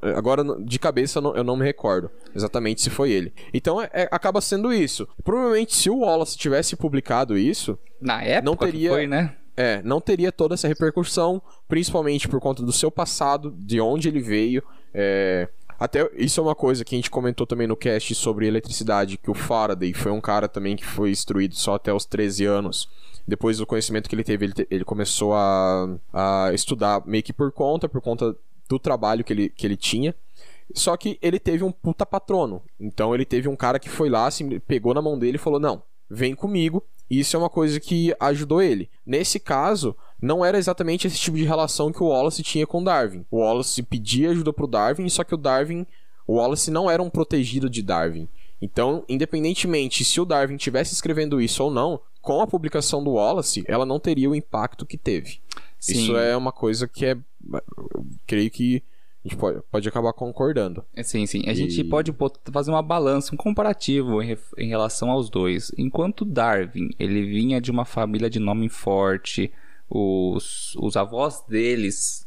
agora, de cabeça, eu não me recordo exatamente se foi ele. Então, acaba sendo isso. Provavelmente, se o Wallace tivesse publicado isso... Na época não teria, que foi, né? Não teria toda essa repercussão, principalmente por conta do seu passado, de onde ele veio. Até isso é uma coisa que a gente comentou também no cast sobre eletricidade, que o Faraday foi um cara também que foi instruído só até os 13 anos. Depois do conhecimento que ele teve, ele começou a estudar meio que por conta do trabalho que ele tinha. Só que ele teve um puta patrono. Então ele teve um cara que foi lá, assim, pegou na mão dele e falou, não, vem comigo. E isso é uma coisa que ajudou ele. Nesse caso, não era exatamente esse tipo de relação que o Wallace tinha com o Darwin. O Wallace pedia ajuda pro Darwin, só que o Wallace não era um protegido de Darwin. Então, independentemente se o Darwin estivesse escrevendo isso ou não, com a publicação do Wallace, ela não teria o impacto que teve. Sim. Isso é uma coisa que eu creio que a gente pode acabar concordando. Sim. A gente pode fazer uma balança, um comparativo em relação aos dois. Enquanto Darwin, ele vinha de uma família de nome forte, os avós deles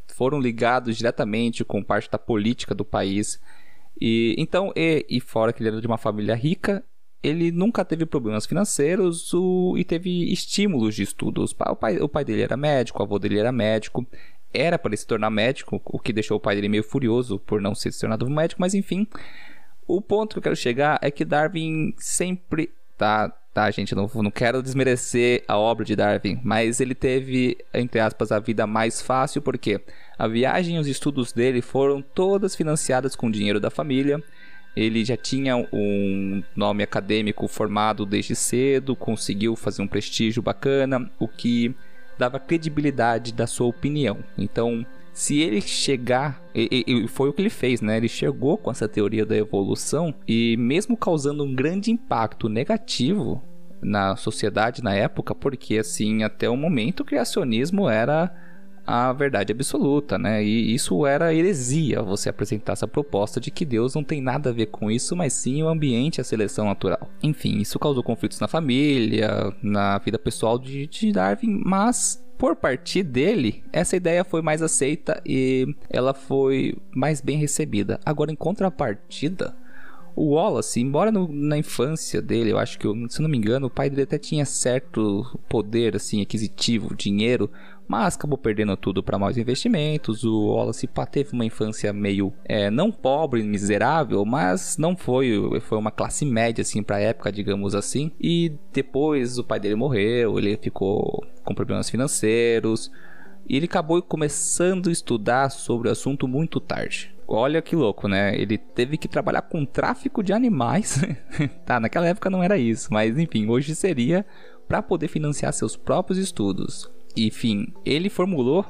foram ligados diretamente com parte da política do país. E fora que ele era de uma família rica, ele nunca teve problemas financeiros e teve estímulos de estudos. O pai dele era médico, o avô dele era médico. Era para ele se tornar médico, o que deixou o pai dele meio furioso por não ser se tornado médico. Mas enfim, o ponto que eu quero chegar é que Darwin sempre... Tá, gente, não quero desmerecer a obra de Darwin, mas ele teve, entre aspas, a vida mais fácil, porque a viagem e os estudos dele foram todas financiadas com dinheiro da família. Ele já tinha um nome acadêmico formado desde cedo, conseguiu fazer um prestígio bacana, o que dava credibilidade da sua opinião. Então, se ele chegar, e foi o que ele fez, né? Ele chegou com essa teoria da evolução e mesmo causando um grande impacto negativo na sociedade na época, porque assim, até o momento o criacionismo era a verdade absoluta, né? E isso era heresia, você apresentar essa proposta de que Deus não tem nada a ver com isso, mas sim o ambiente e a seleção natural. Enfim, isso causou conflitos na família, na vida pessoal de Darwin, mas por partir dele, essa ideia foi mais aceita e ela foi mais bem recebida. Agora, em contrapartida, o Wallace, embora na infância dele, eu acho que, se não me engano, o pai dele até tinha certo poder assim, aquisitivo, dinheiro, mas acabou perdendo tudo para maus investimentos. O Wallace teve uma infância meio, não pobre, miserável, mas não foi uma classe média assim para a época, digamos assim. E depois o pai dele morreu, ele ficou com problemas financeiros e ele acabou começando a estudar sobre o assunto muito tarde. Olha que louco, né? Ele teve que trabalhar com tráfico de animais. Tá, naquela época não era isso, mas enfim, hoje seria, para poder financiar seus próprios estudos. Enfim, ele formulou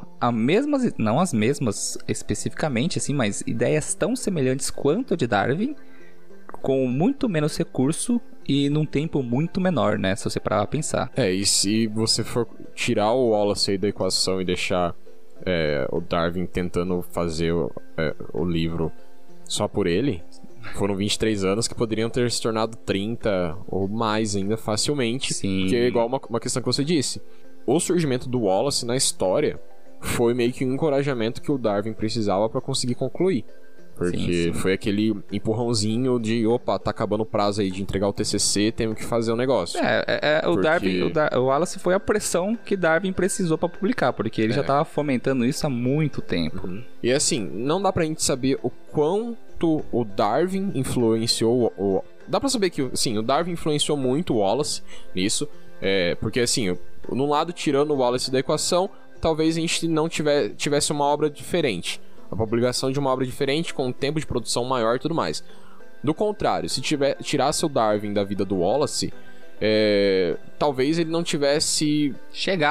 não as mesmas especificamente, assim, mas ideias tão semelhantes quanto a de Darwin, com muito menos recurso e num tempo muito menor, né? Se você parar pra pensar. E se você for tirar o Wallace aí da equação e deixar o Darwin tentando fazer o livro só por ele, foram 23 anos que poderiam ter se tornado 30 ou mais ainda facilmente. Sim. Que é igual uma questão que você disse. O surgimento do Wallace na história foi meio que um encorajamento que o Darwin precisava para conseguir concluir. Porque sim. Foi aquele empurrãozinho de, opa, tá acabando o prazo aí de entregar o TCC, temos que fazer o negócio. O Wallace foi a pressão que Darwin precisou para publicar, porque ele já tava fomentando isso há muito tempo. Uhum. E assim, não dá pra gente saber o quanto o Darwin influenciou Dá pra saber que, assim, o Darwin influenciou muito o Wallace nisso, porque assim, num lado, tirando o Wallace da equação, talvez a gente não tivesse uma obra diferente. A publicação de uma obra diferente, com um tempo de produção maior e tudo mais. Do contrário, se tirasse o Darwin da vida do Wallace, talvez ele não tivesse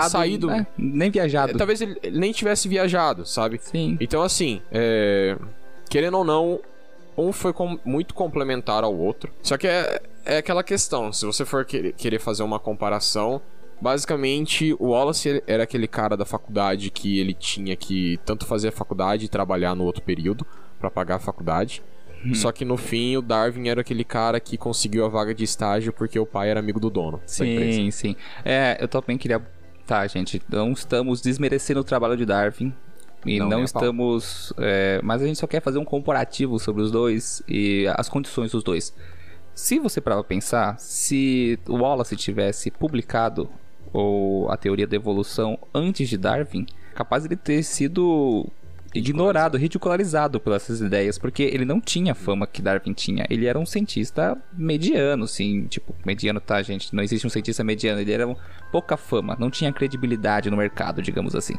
saído, né? Nem viajado. Talvez ele nem tivesse viajado, sabe? Sim. Então, assim, querendo ou não, um foi muito complementar ao outro. Só que é aquela questão, se você for querer fazer uma comparação, basicamente o Wallace era aquele cara da faculdade que ele tinha que tanto fazer a faculdade e trabalhar no outro período pra pagar a faculdade. Só que no fim o Darwin era aquele cara que conseguiu a vaga de estágio porque o pai era amigo do dono da empresa. Sim, sim. Eu também queria... Tá, gente, não estamos desmerecendo o trabalho de Darwin. E não estamos... mas a gente só quer fazer um comparativo sobre os dois e as condições dos dois. Se você parar pra pensar, se o Wallace tivesse publicado a teoria da evolução antes de Darwin, capaz de ele ter sido ignorado, ridicularizado pelas essas ideias, porque ele não tinha a fama que Darwin tinha. Ele era um cientista mediano, assim, tipo, mediano, tá, gente? Não existe um cientista mediano, ele era pouca fama, não tinha credibilidade no mercado, digamos assim.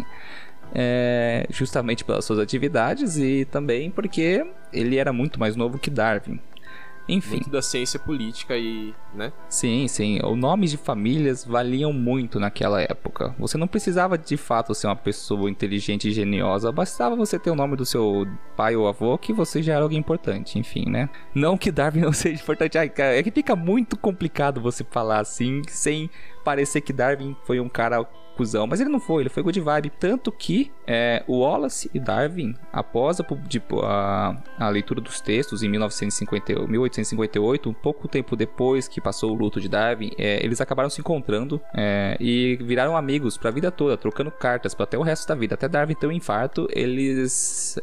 Justamente pelas suas atividades e também porque ele era muito mais novo que Darwin. Enfim. Muito da ciência política e, né? Sim, sim. Os nomes de famílias valiam muito naquela época. Você não precisava de fato ser uma pessoa inteligente e geniosa. Bastava você ter o nome do seu pai ou avô que você já era alguém importante. Enfim, né? Não que Darwin não seja importante. É que fica muito complicado você falar assim, sem parecer que Darwin foi um cara cuzão, mas ele não foi, ele foi good vibe, tanto que o Wallace e Darwin, após a leitura dos textos em 1858, um pouco tempo depois que passou o luto de Darwin, eles acabaram se encontrando e viraram amigos pra vida toda, trocando cartas pra até o resto da vida. Até Darwin ter um infarto, eles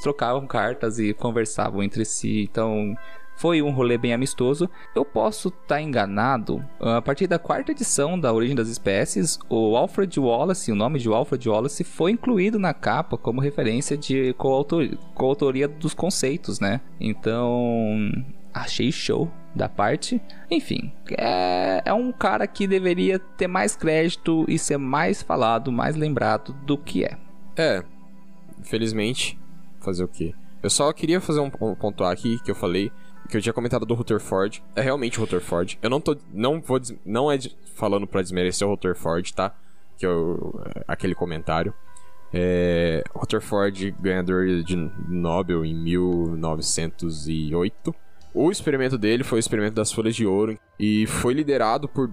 trocavam cartas e conversavam entre si. Então foi um rolê bem amistoso. Eu posso estar enganado. A partir da 4ª edição da Origem das Espécies, o Alfred Wallace, o nome de Alfred Wallace, foi incluído na capa como referência de coautoria dos conceitos, né? Então, achei show da parte. Enfim, é um cara que deveria ter mais crédito e ser mais falado, mais lembrado do que é. Infelizmente, fazer o quê? Eu só queria fazer um pontuar aqui que eu falei, que eu tinha comentado do Rutherford. É realmente o Rutherford. Eu não é falando pra desmerecer o Rutherford, tá? Aquele comentário. Rutherford, ganhador de Nobel em 1908. O experimento dele foi o experimento das folhas de ouro e foi liderado por...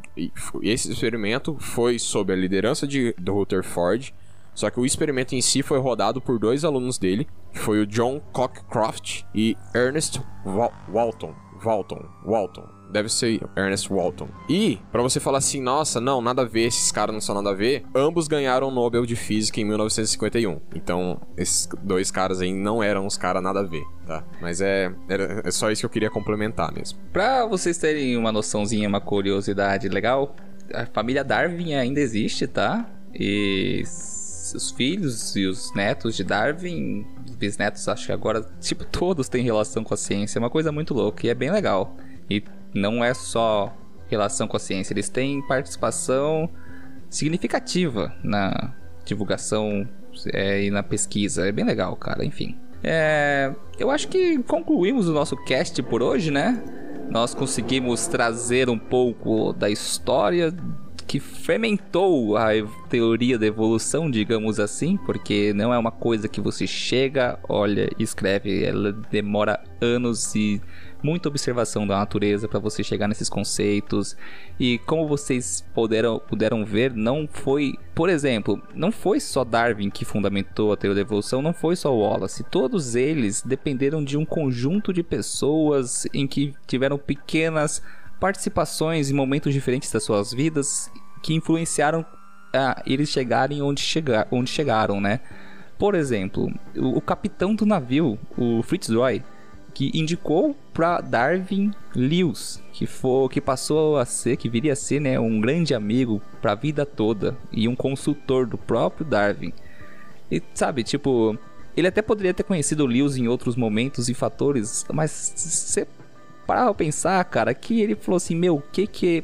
Esse experimento foi sob a liderança do Rutherford. Só que o experimento em si foi rodado por 2 alunos dele, que foi o John Cockcroft e Ernest Walton. Deve ser Ernest Walton. E, pra você falar assim, nossa, não, nada a ver, esses caras não são nada a ver, ambos ganharam o Nobel de Física em 1951. Então, esses 2 caras aí não eram os caras nada a ver, tá? Mas é só isso que eu queria complementar mesmo. Pra vocês terem uma noçãozinha, uma curiosidade legal, a família Darwin ainda existe, tá? E os filhos e os netos de Darwin, os bisnetos, acho que agora, tipo, todos têm relação com a ciência. É uma coisa muito louca e é bem legal. E não é só relação com a ciência, eles têm participação significativa na divulgação e na pesquisa. É bem legal, cara, enfim. Eu acho que concluímos o nosso cast por hoje, né? Nós conseguimos trazer um pouco da história que fermentou a teoria da evolução, digamos assim, porque não é uma coisa que você chega, olha e escreve. Ela demora anos e muita observação da natureza para você chegar nesses conceitos. E como vocês puderam ver, não foi, por exemplo, não foi só Darwin que fundamentou a teoria da evolução, não foi só Wallace. Todos eles dependeram de um conjunto de pessoas em que tiveram pequenas participações em momentos diferentes das suas vidas que influenciaram a eles chegarem onde chegaram, né? Por exemplo, o capitão do navio, o Fitzroy, que indicou para Darwin Lewis, que viria a ser, né, um grande amigo para a vida toda e um consultor do próprio Darwin. E sabe, tipo, ele até poderia ter conhecido o Lewis em outros momentos e fatores, mas você para pensar, cara, que ele falou assim,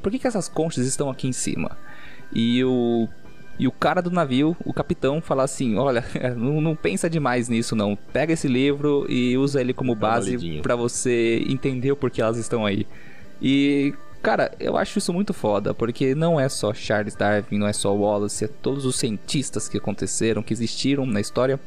por que essas conchas estão aqui em cima? E o cara do navio, o capitão, fala assim, olha, não pensa demais nisso não, pega esse livro e usa ele como base pra você entender o porquê elas estão aí. E, cara, eu acho isso muito foda, porque não é só Charles Darwin, não é só Wallace, é todos os cientistas que aconteceram, que existiram na história.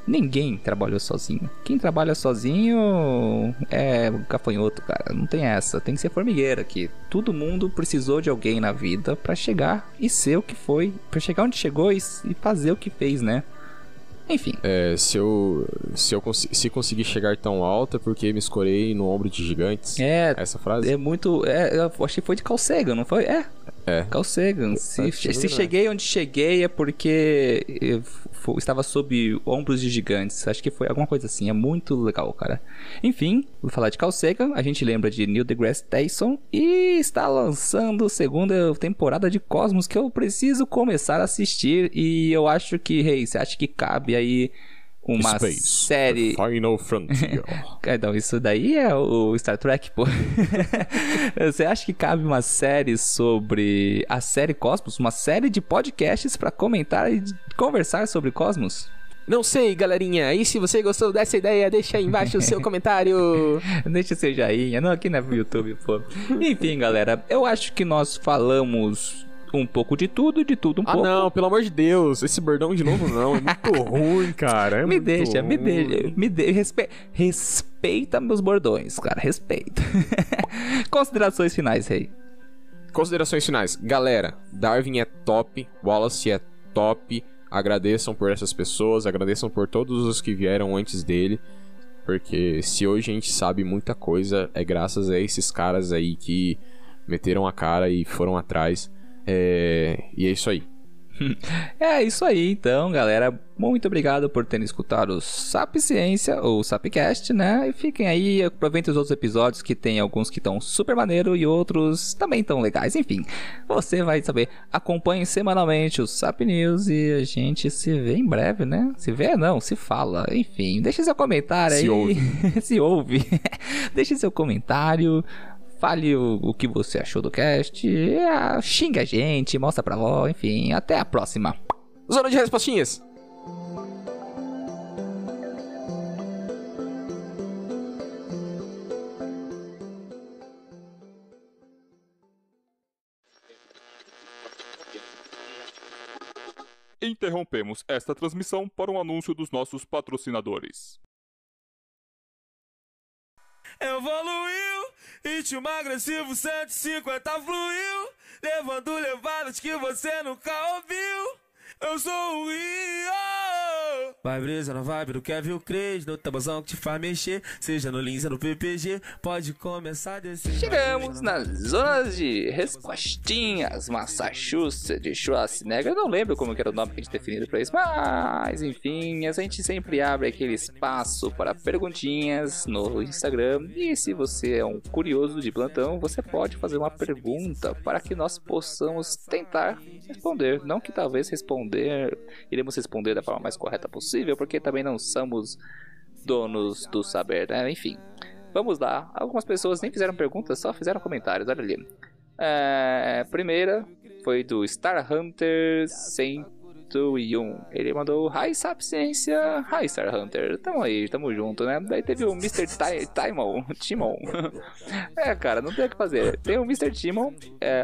Ninguém trabalhou sozinho. Quem trabalha sozinho é gafanhoto, cara. Não tem essa. Tem que ser formigueira aqui. Todo mundo precisou de alguém na vida pra chegar e ser o que foi. Pra chegar onde chegou e fazer o que fez, né? Enfim. Se conseguir chegar tão alto é porque me escorei no ombro de gigantes. Essa frase? É muito... eu acho que foi de Carl Sagan, não foi? Carl Sagan. Se cheguei onde cheguei é porque eu estava sob ombros de gigantes. Acho que foi alguma coisa assim. É muito legal, cara. Enfim, vou falar de Carl Sagan. A gente lembra de Neil deGrasse Tyson. E está lançando a segunda temporada de Cosmos que eu preciso começar a assistir. E eu acho que, você acha que cabe aí uma série... Final Frontier. Então, isso daí é o Star Trek, pô. Você acha que cabe uma série sobre a série Cosmos? Uma série de podcasts pra comentar e conversar sobre Cosmos? Não sei, galerinha. E se você gostou dessa ideia, deixa aí embaixo o seu comentário. Deixa seu joinha. Não, aqui não é pro YouTube, pô. Enfim, galera, eu acho que nós falamos um pouco de tudo um pouco. Ah, não, pelo amor de Deus. Esse bordão de novo não. É muito ruim, cara. Me deixa. Respeita meus bordões, cara. Respeita. Considerações finais, Rei. Considerações finais. Galera, Darwin é top. Wallace é top. Agradeçam por essas pessoas. Agradeçam por todos os que vieram antes dele. Porque se hoje a gente sabe muita coisa, é graças a esses caras aí que meteram a cara e foram atrás. E é isso aí. É isso aí, então, galera. Muito obrigado por terem escutado o Sapciência, ou Sapcast, né? E fiquem aí, aproveitem os outros episódios, que tem alguns que estão super maneiro e outros também tão legais. Enfim, você vai saber. Acompanhe semanalmente o Sap News e a gente se vê em breve, né? Se vê, não, se fala. Enfim, deixe seu comentário aí. Se ouve. Se ouve. Deixe seu comentário. Fale o que você achou do cast, xinga a gente, mostra pra vó, enfim, até a próxima. Zona de respostinhas. Interrompemos esta transmissão para um anúncio dos nossos patrocinadores. Evoluiu, ritmo agressivo 150 fluiu, levando levadas que você nunca ouviu. Eu sou o Rio. Vai brisa na vibe do Kevin Cres, no tabuzão que te faz mexer, seja no Lins ou no PPG, pode começar desse. Chegamos nas zonas de respostinhas, Massachusetts, de Schwarzenegger. Eu não lembro como que era o nome que a gente definiu pra isso, mas enfim, a gente sempre abre aquele espaço para perguntinhas no Instagram. E se você é um curioso de plantão, você pode fazer uma pergunta para que nós possamos tentar responder. Não que talvez iremos responder da forma mais correta possível, porque também não somos donos do saber, né? Enfim, vamos lá. Algumas pessoas nem fizeram perguntas, só fizeram comentários, olha ali. Primeira foi do Star Hunter 101. Ele mandou: Hi Sapciência, Hi Star Hunter. Tamo aí, tamo junto, né? Daí teve o Mr. Timon. Cara, não tem o que fazer. Tem o Mr. Timon,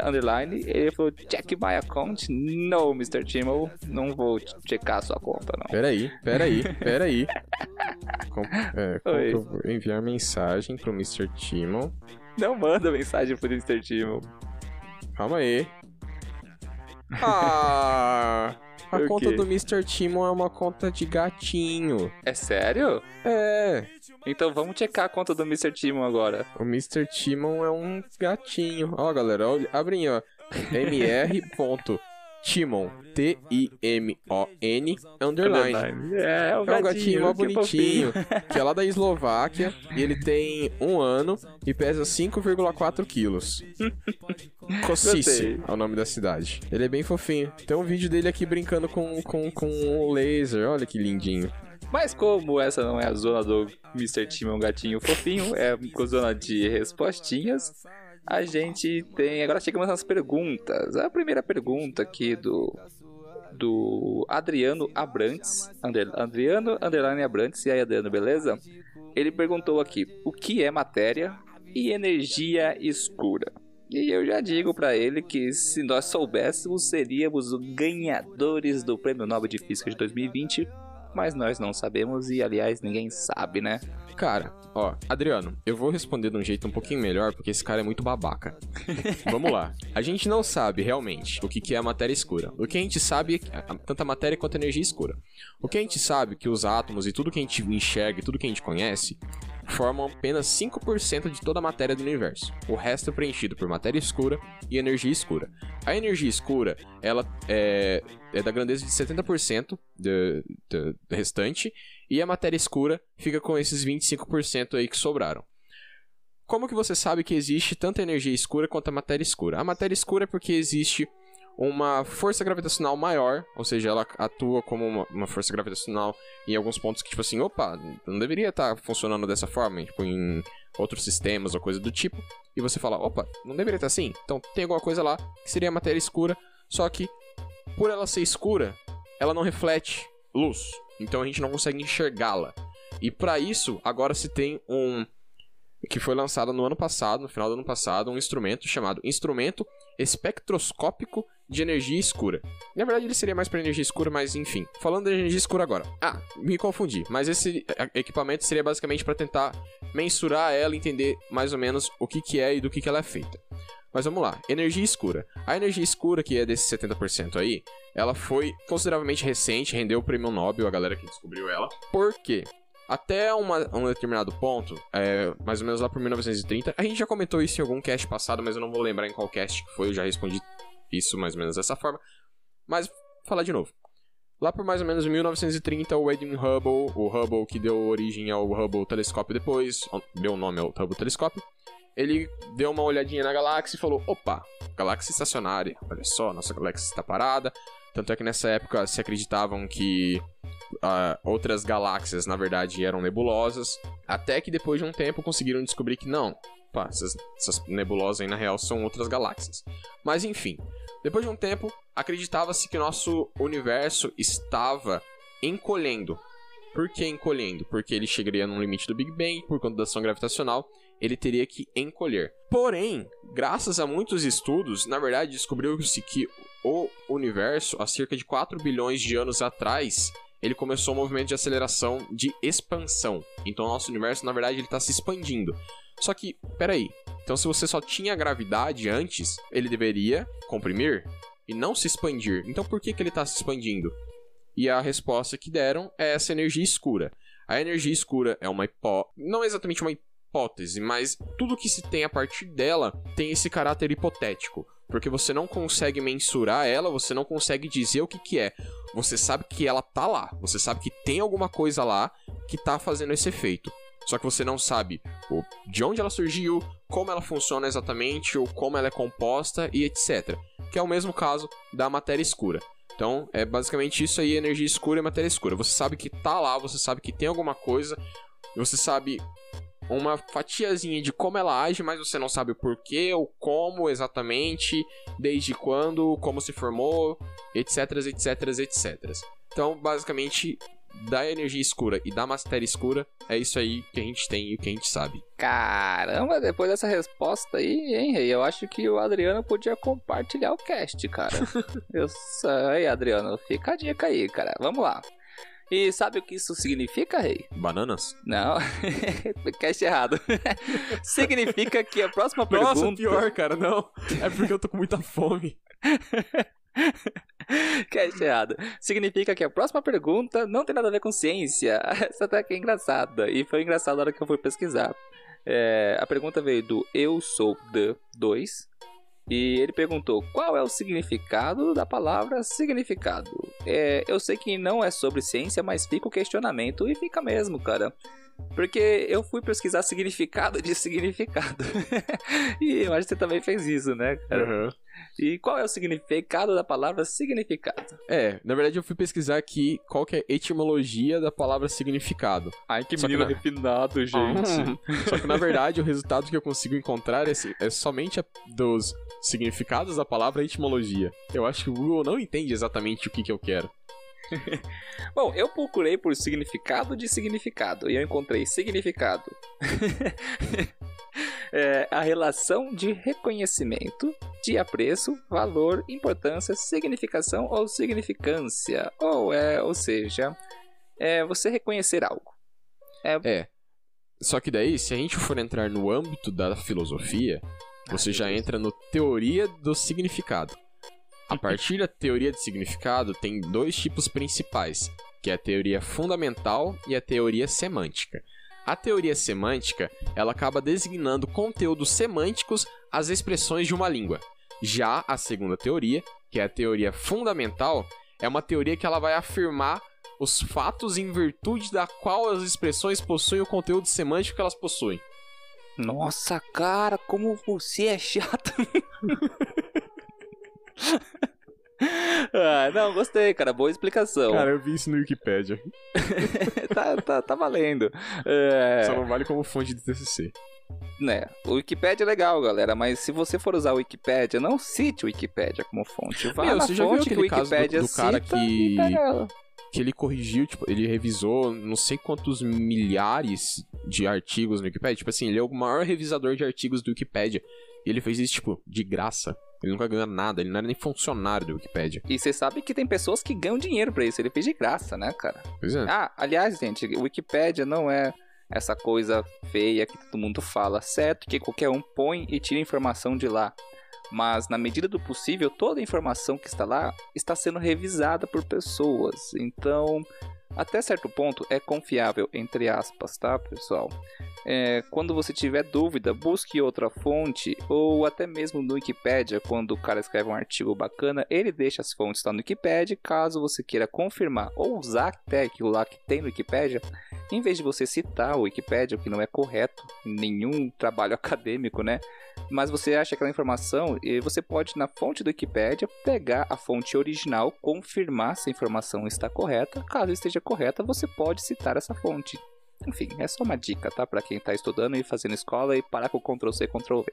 underline. Ele falou: check my account. No, Mr. Timon, não vou checar a sua conta, não. Peraí. Como que eu vou enviar mensagem pro Mr. Timon? Não manda mensagem pro Mr. Timon. Calma aí. A conta do Mr. Timon é uma conta de gatinho. É sério? É. Então vamos checar a conta do Mr. Timon agora. O Mr. Timon é um gatinho. Ó, galera, abrem, ó. mr.timon, T-I-M-O-N, underline. É um gatinho mó bonitinho, que é lá da Eslováquia, e ele tem 1 ano e pesa 5,4 quilos. Kosice é o nome da cidade. Ele é bem fofinho. Tem um vídeo dele aqui brincando com o laser, olha que lindinho. Mas como essa não é a zona do Mr. Timon gatinho fofinho, é a zona de respostinhas, a gente tem... Agora chegamos nas perguntas. A primeira pergunta aqui do Adriano Abrantes, Adriano Abrantes. E aí, Adriano, beleza? Ele perguntou aqui: o que é matéria e energia escura? E eu já digo pra ele que se nós soubéssemos, seríamos os ganhadores do Prêmio Nobel de Física de 2020 mas nós não sabemos e, aliás, ninguém sabe, né? Cara, ó, Adriano, eu vou responder de um jeito um pouquinho melhor, porque esse cara é muito babaca. Vamos lá. A gente não sabe realmente o que é a matéria escura. O que a gente sabe é tanto a matéria quanto a energia escura. O que a gente sabe é que os átomos e tudo que a gente enxerga e tudo que a gente conhece formam apenas 5% de toda a matéria do universo. O resto é preenchido por matéria escura e energia escura. A energia escura, ela é da grandeza de 70% do restante, e a matéria escura fica com esses 25% aí que sobraram. Como que você sabe que existe tanto a energia escura quanto a matéria escura? A matéria escura é porque existe uma força gravitacional maior, ou seja, ela atua como uma força gravitacional em alguns pontos que, tipo assim, opa, não deveria estar funcionando dessa forma, tipo, em outros sistemas ou coisa do tipo, e você fala, opa, não deveria estar assim? Então tem alguma coisa lá que seria a matéria escura, só que por ela ser escura, ela não reflete luz, então a gente não consegue enxergá-la. E para isso, agora se tem que foi lançado no ano passado, no final do ano passado, um instrumento chamado Instrumento Espectroscópico de Energia Escura. Na verdade, ele seria mais para energia escura, mas enfim. Falando de energia escura agora. Ah, me confundi. Mas esse equipamento seria basicamente para tentar mensurar ela, entender mais ou menos o que é e do que ela é feita. Mas vamos lá. Energia escura. A energia escura, que é desses 70% aí, ela foi consideravelmente recente, rendeu o prêmio Nobel, a galera que descobriu ela. Por quê? Até um determinado ponto, mais ou menos lá por 1930, a gente já comentou isso em algum cast passado, mas eu não vou lembrar em qual cast que foi, eu já respondi isso mais ou menos dessa forma. Mas, vou falar de novo. Lá por mais ou menos 1930, o Edwin Hubble, o Hubble que deu origem ao Hubble telescópio depois, deu o nome ao Hubble telescópio, ele deu uma olhadinha na galáxia e falou, opa, galáxia estacionária, olha só, nossa galáxia está parada. Tanto é que nessa época se acreditavam que outras galáxias, na verdade, eram nebulosas. Até que depois de um tempo conseguiram descobrir que não. Pá, essas nebulosas aí na real são outras galáxias. Mas enfim, depois de um tempo acreditava-se que o nosso universo estava encolhendo. Por que encolhendo? Porque ele chegaria num limite do Big Bang, por conta da ação gravitacional, ele teria que encolher. Porém, graças a muitos estudos, na verdade descobriu-se que o universo, há cerca de 4 bilhões de anos atrás, ele começou um movimento de aceleração de expansão. Então o nosso universo, na verdade, ele está se expandindo. Só que, peraí, então se você só tinha gravidade antes, ele deveria comprimir e não se expandir. Então por que ele está se expandindo? E a resposta que deram é essa energia escura. A energia escura é não exatamente uma hipótese, mas tudo que se tem a partir dela tem esse caráter hipotético. Porque você não consegue mensurar ela, você não consegue dizer o que é. Você sabe que ela tá lá, você sabe que tem alguma coisa lá que tá fazendo esse efeito. Só que você não sabe de onde ela surgiu, como ela funciona exatamente, ou como ela é composta e etc. Que é o mesmo caso da matéria escura. Então, é basicamente isso aí, energia escura e matéria escura. Você sabe que tá lá, você sabe que tem alguma coisa, você sabe uma fatiazinha de como ela age, mas você não sabe o porquê, ou como exatamente, desde quando, como se formou, etc, etc, etc. Então, basicamente, da energia escura e da matéria escura, é isso aí que a gente tem e o que a gente sabe. Caramba, depois dessa resposta aí, hein, Rei? Eu acho que o Adriano podia compartilhar o cast, cara. Eu sei, Adriano, fica a dica aí, cara. Vamos lá. E sabe o que isso significa, Rei? Bananas? Não, cast errado. Significa que a próxima pergunta... Nossa, pior, cara, não. É porque eu tô com muita fome. Cast errado. Significa que a próxima pergunta não tem nada a ver com ciência. Essa até que é engraçada. E foi engraçado na hora que eu fui pesquisar. A pergunta veio do Eu Sou The 2. E ele perguntou, qual é o significado da palavra significado? Eu sei que não é sobre ciência, mas fica o questionamento e fica mesmo, cara. Porque eu fui pesquisar significado de significado. E eu acho que você também fez isso, né, cara? Uhum. E qual é o significado da palavra significado? Na verdade eu fui pesquisar aqui qual que é a etimologia da palavra significado. Ai, que menino refinado, gente. Só que na verdade o resultado que eu consigo encontrar é somente dos significados da palavra etimologia. Eu acho que o Google não entende exatamente o que eu quero. Bom, eu procurei por significado de significado e eu encontrei significado. A relação de reconhecimento, de apreço, valor, importância, significação ou significância. Ou seja, é você reconhecer algo. Só que daí, se a gente for entrar no âmbito da filosofia, você já entra no teoria do significado. A partir da teoria de significado, tem 2 tipos principais, que é a teoria fundamental e a teoria semântica. A teoria semântica, ela acaba designando conteúdos semânticos às expressões de uma língua. Já a segunda teoria, que é a teoria fundamental, é uma teoria que ela vai afirmar os fatos em virtude da qual as expressões possuem o conteúdo semântico que elas possuem. Nossa, cara, como você é chato. Não, gostei, cara. Boa explicação. Cara, eu vi isso no Wikipedia. tá valendo. Só não vale como fonte de TCC. Né, o Wikipedia é legal, galera, mas se você for usar o Wikipedia, não cite o Wikipedia como fonte. Vá na você já viu fonte que o aquele caso Wikipedia do cara cita e pega ela. que ele corrigiu, tipo, ele revisou não sei quantos milhares de artigos no Wikipedia. Tipo assim, ele é o maior revisador de artigos do Wikipedia. E ele fez isso, tipo, de graça. Ele nunca ganhou nada, ele não era nem funcionário do Wikipedia. E você sabe que tem pessoas que ganham dinheiro pra isso, ele fez de graça, né, cara? Pois é. Aliás, gente, o Wikipedia não é essa coisa feia que todo mundo fala. Certo que qualquer um põe e tira informação de lá. Mas, na medida do possível, toda a informação que está lá está sendo revisada por pessoas. Então, até certo ponto, é confiável, entre aspas, tá, pessoal? Quando você tiver dúvida, busque outra fonte, ou até mesmo no Wikipedia, quando o cara escreve um artigo bacana, ele deixa as fontes lá no Wikipedia. Caso você queira confirmar ou usar até aquilo lá que tem no Wikipedia, em vez de você citar o Wikipedia, o que não é correto em nenhum trabalho acadêmico, né? Mas você acha aquela informação e você pode, na fonte do Wikipedia, pegar a fonte original, confirmar se a informação está correta. Caso esteja correta, você pode citar essa fonte. Enfim, é só uma dica, tá? Pra quem tá estudando e fazendo escola e parar com o Ctrl+C, Ctrl+V.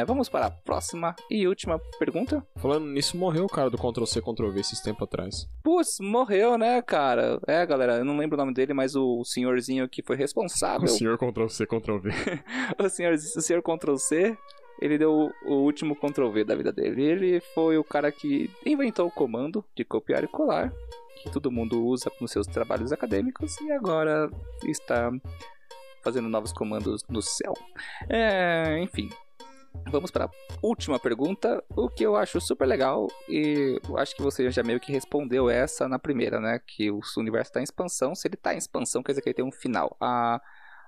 Vamos para a próxima e última pergunta. Falando nisso, morreu o cara do Ctrl+C, Ctrl+V esses tempos atrás. Putz, morreu, né, cara? Galera, eu não lembro o nome dele, mas o senhorzinho que foi responsável... O senhor Ctrl+C, Ctrl+V. o senhor Ctrl+C... Ele deu o último Ctrl+V da vida dele. Ele foi o cara que inventou o comando de copiar e colar, que todo mundo usa nos seus trabalhos acadêmicos, e agora está fazendo novos comandos no céu. Enfim, vamos para a última pergunta, o que eu acho super legal, e eu acho que você já meio que respondeu essa na primeira, né? Que o universo está em expansão. Se ele está em expansão, quer dizer que ele tem um final.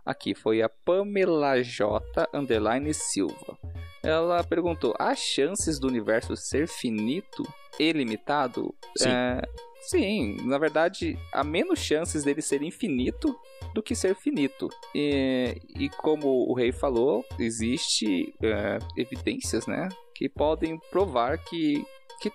Aqui foi a Pamela J. Silva. Ela perguntou: há chances do universo ser finito e ilimitado? Sim. Sim, na verdade, há menos chances dele ser infinito do que ser finito. E como o rei falou, existe evidências, né, que podem provar que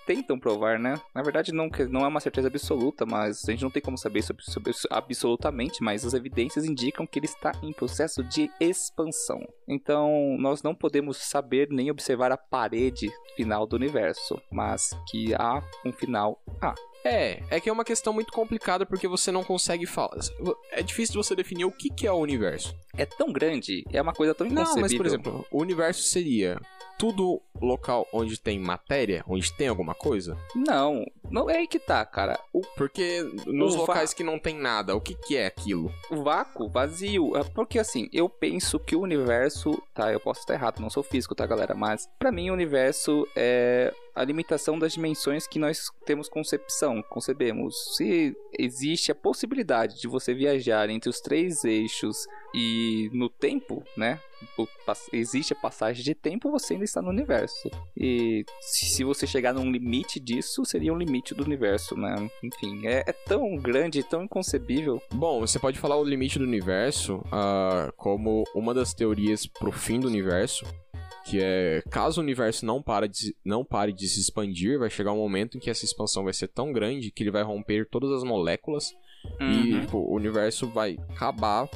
tentam provar, né? Na verdade, não é uma certeza absoluta, mas a gente não tem como saber sobre absolutamente, mas as evidências indicam que ele está em processo de expansão. Então, nós não podemos saber nem observar a parede final do universo, mas que há um final. É que é uma questão muito complicada porque você não consegue falar. É difícil de você definir o que é o universo. É tão grande, é uma coisa tão inconcebível. Não, mas por exemplo, o universo seria tudo local onde tem matéria, onde tem alguma coisa? Não é aí que tá, cara. Porque nos locais que não tem nada, o que é aquilo? O vácuo, vazio. Porque assim, eu penso que o universo... Tá, eu posso estar errado, não sou físico, tá, galera? Mas pra mim o universo é a limitação das dimensões que nós concebemos. Se existe a possibilidade de você viajar entre os 3 eixos e no tempo, né? Existe a passagem de tempo, você ainda está no universo. E se você chegar num limite disso, seria um limite do universo, né? Enfim, é tão grande, tão inconcebível. Bom, você pode falar o limite do universo como uma das teorias pro fim do universo, que é, caso o universo não pare de se expandir, vai chegar um momento em que essa expansão vai ser tão grande que ele vai romper todas as moléculas. E o universo vai acabar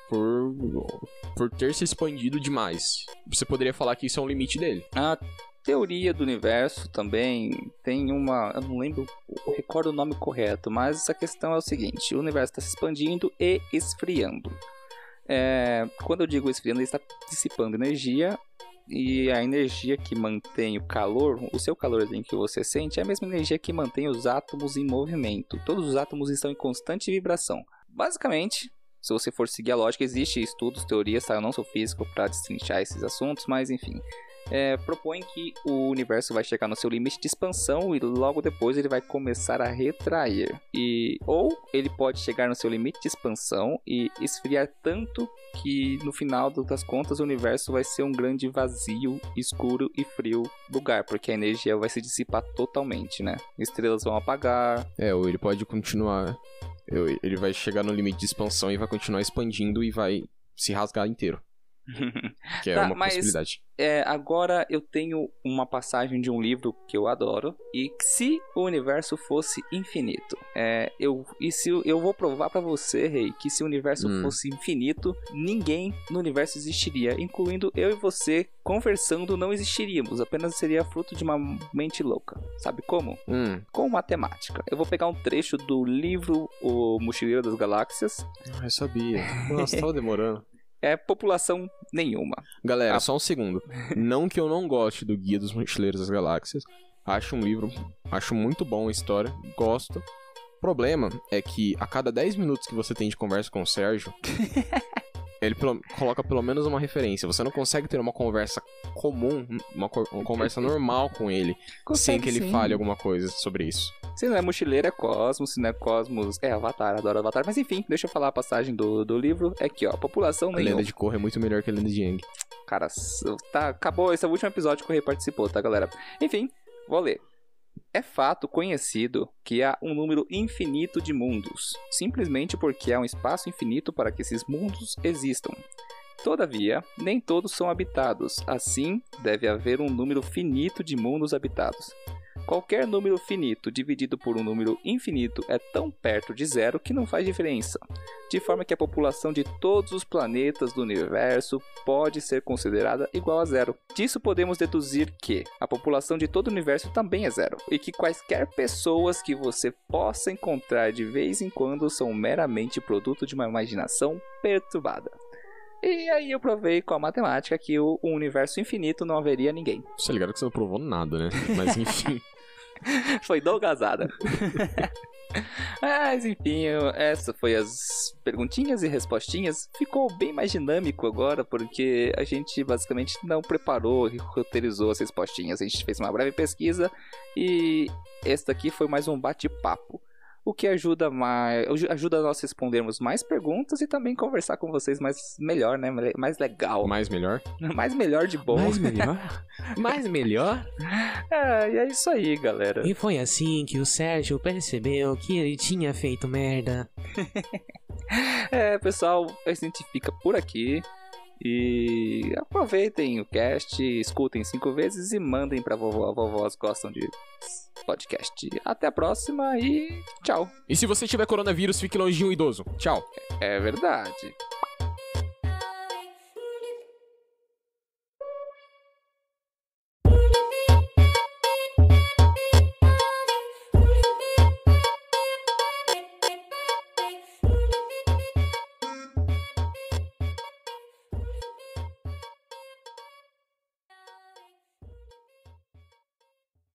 por ter se expandido demais. Você poderia falar que isso é um limite dele. A teoria do universo também tem uma... Eu não lembro, eu recordo o nome correto, mas a questão é o seguinte: o universo está se expandindo e esfriando. Quando eu digo esfriando, ele está dissipando energia E a energia que mantém o calor, o seu calorzinho que você sente, é a mesma energia que mantém os átomos em movimento. Todos os átomos estão em constante vibração. Basicamente, se você for seguir a lógica, existem estudos, teorias, tá? Eu não sou físico para destrinchar esses assuntos, mas enfim. Propõe que o universo vai chegar no seu limite de expansão e logo depois ele vai começar a retrair. Ou ele pode chegar no seu limite de expansão e esfriar tanto que no final das contas o universo vai ser um grande vazio, escuro e frio lugar, porque a energia vai se dissipar totalmente, né? Estrelas vão apagar. Ou ele pode continuar... Ele vai chegar no limite de expansão e vai continuar expandindo e vai se rasgar inteiro. Que é uma possibilidade. Agora eu tenho uma passagem de um livro que eu adoro. E se o universo fosse infinito, eu vou provar pra você, Rei, que se o universo fosse infinito, ninguém no universo existiria, incluindo eu e você. Conversando não existiríamos, apenas seria fruto de uma mente louca. Sabe como? Com matemática. Eu vou pegar um trecho do livro O Mochileiro das Galáxias. Eu sabia. Nossa, tava demorando. População nenhuma. Galera, só um segundo. Não que eu não goste do Guia dos Mochileiros das Galáxias. Acho um livro, acho muito bom a história, gosto. O problema é que a cada 10 minutos que você tem de conversa com o Sérgio, ele coloca pelo menos uma referência. Você não consegue ter uma conversa comum, uma conversa normal com ele, sem que ele fale alguma coisa sobre isso. Se não é mochileiro, é Cosmos. Se não é Cosmos, é Avatar. Adoro Avatar. Mas enfim, deixa eu falar a passagem do livro. É aqui, ó. População nenhuma. A Lenda de Korra é muito melhor que a Lenda de Aang. Cara, acabou. Esse é o último episódio que o Rei participou, tá, galera? Enfim, vou ler. É fato conhecido que há um número infinito de mundos, simplesmente porque há um espaço infinito para que esses mundos existam. Todavia, nem todos são habitados, assim deve haver um número finito de mundos habitados. Qualquer número finito dividido por um número infinito é tão perto de zero que não faz diferença, de forma que a população de todos os planetas do universo pode ser considerada igual a zero. Disso podemos deduzir que a população de todo o universo também é zero, e que quaisquer pessoas que você possa encontrar de vez em quando são meramente produto de uma imaginação perturbada. E aí eu provei com a matemática que o universo infinito não haveria ninguém. Você é ligado que você não provou nada, né? Mas enfim... Foi dolgazada. Mas enfim, essa foi as perguntinhas e respostinhas. Ficou bem mais dinâmico agora, porque a gente basicamente não preparou e roteirizou as respostinhas. A gente fez uma breve pesquisa e esse daqui foi mais um bate-papo. O que ajuda a nós respondermos mais perguntas e também conversar com vocês melhor, né? Mais legal. Mais melhor? Mais melhor de bom. Mais melhor? Mais melhor? E é isso aí, galera. E foi assim que o Sérgio percebeu que ele tinha feito merda. Pessoal, a gente fica por aqui. E aproveitem o cast, escutem 5 vezes e mandem pra vovó. Vovós gostam de podcast. Até a próxima e tchau. E se você tiver coronavírus, fique longe de um idoso. Tchau. É verdade.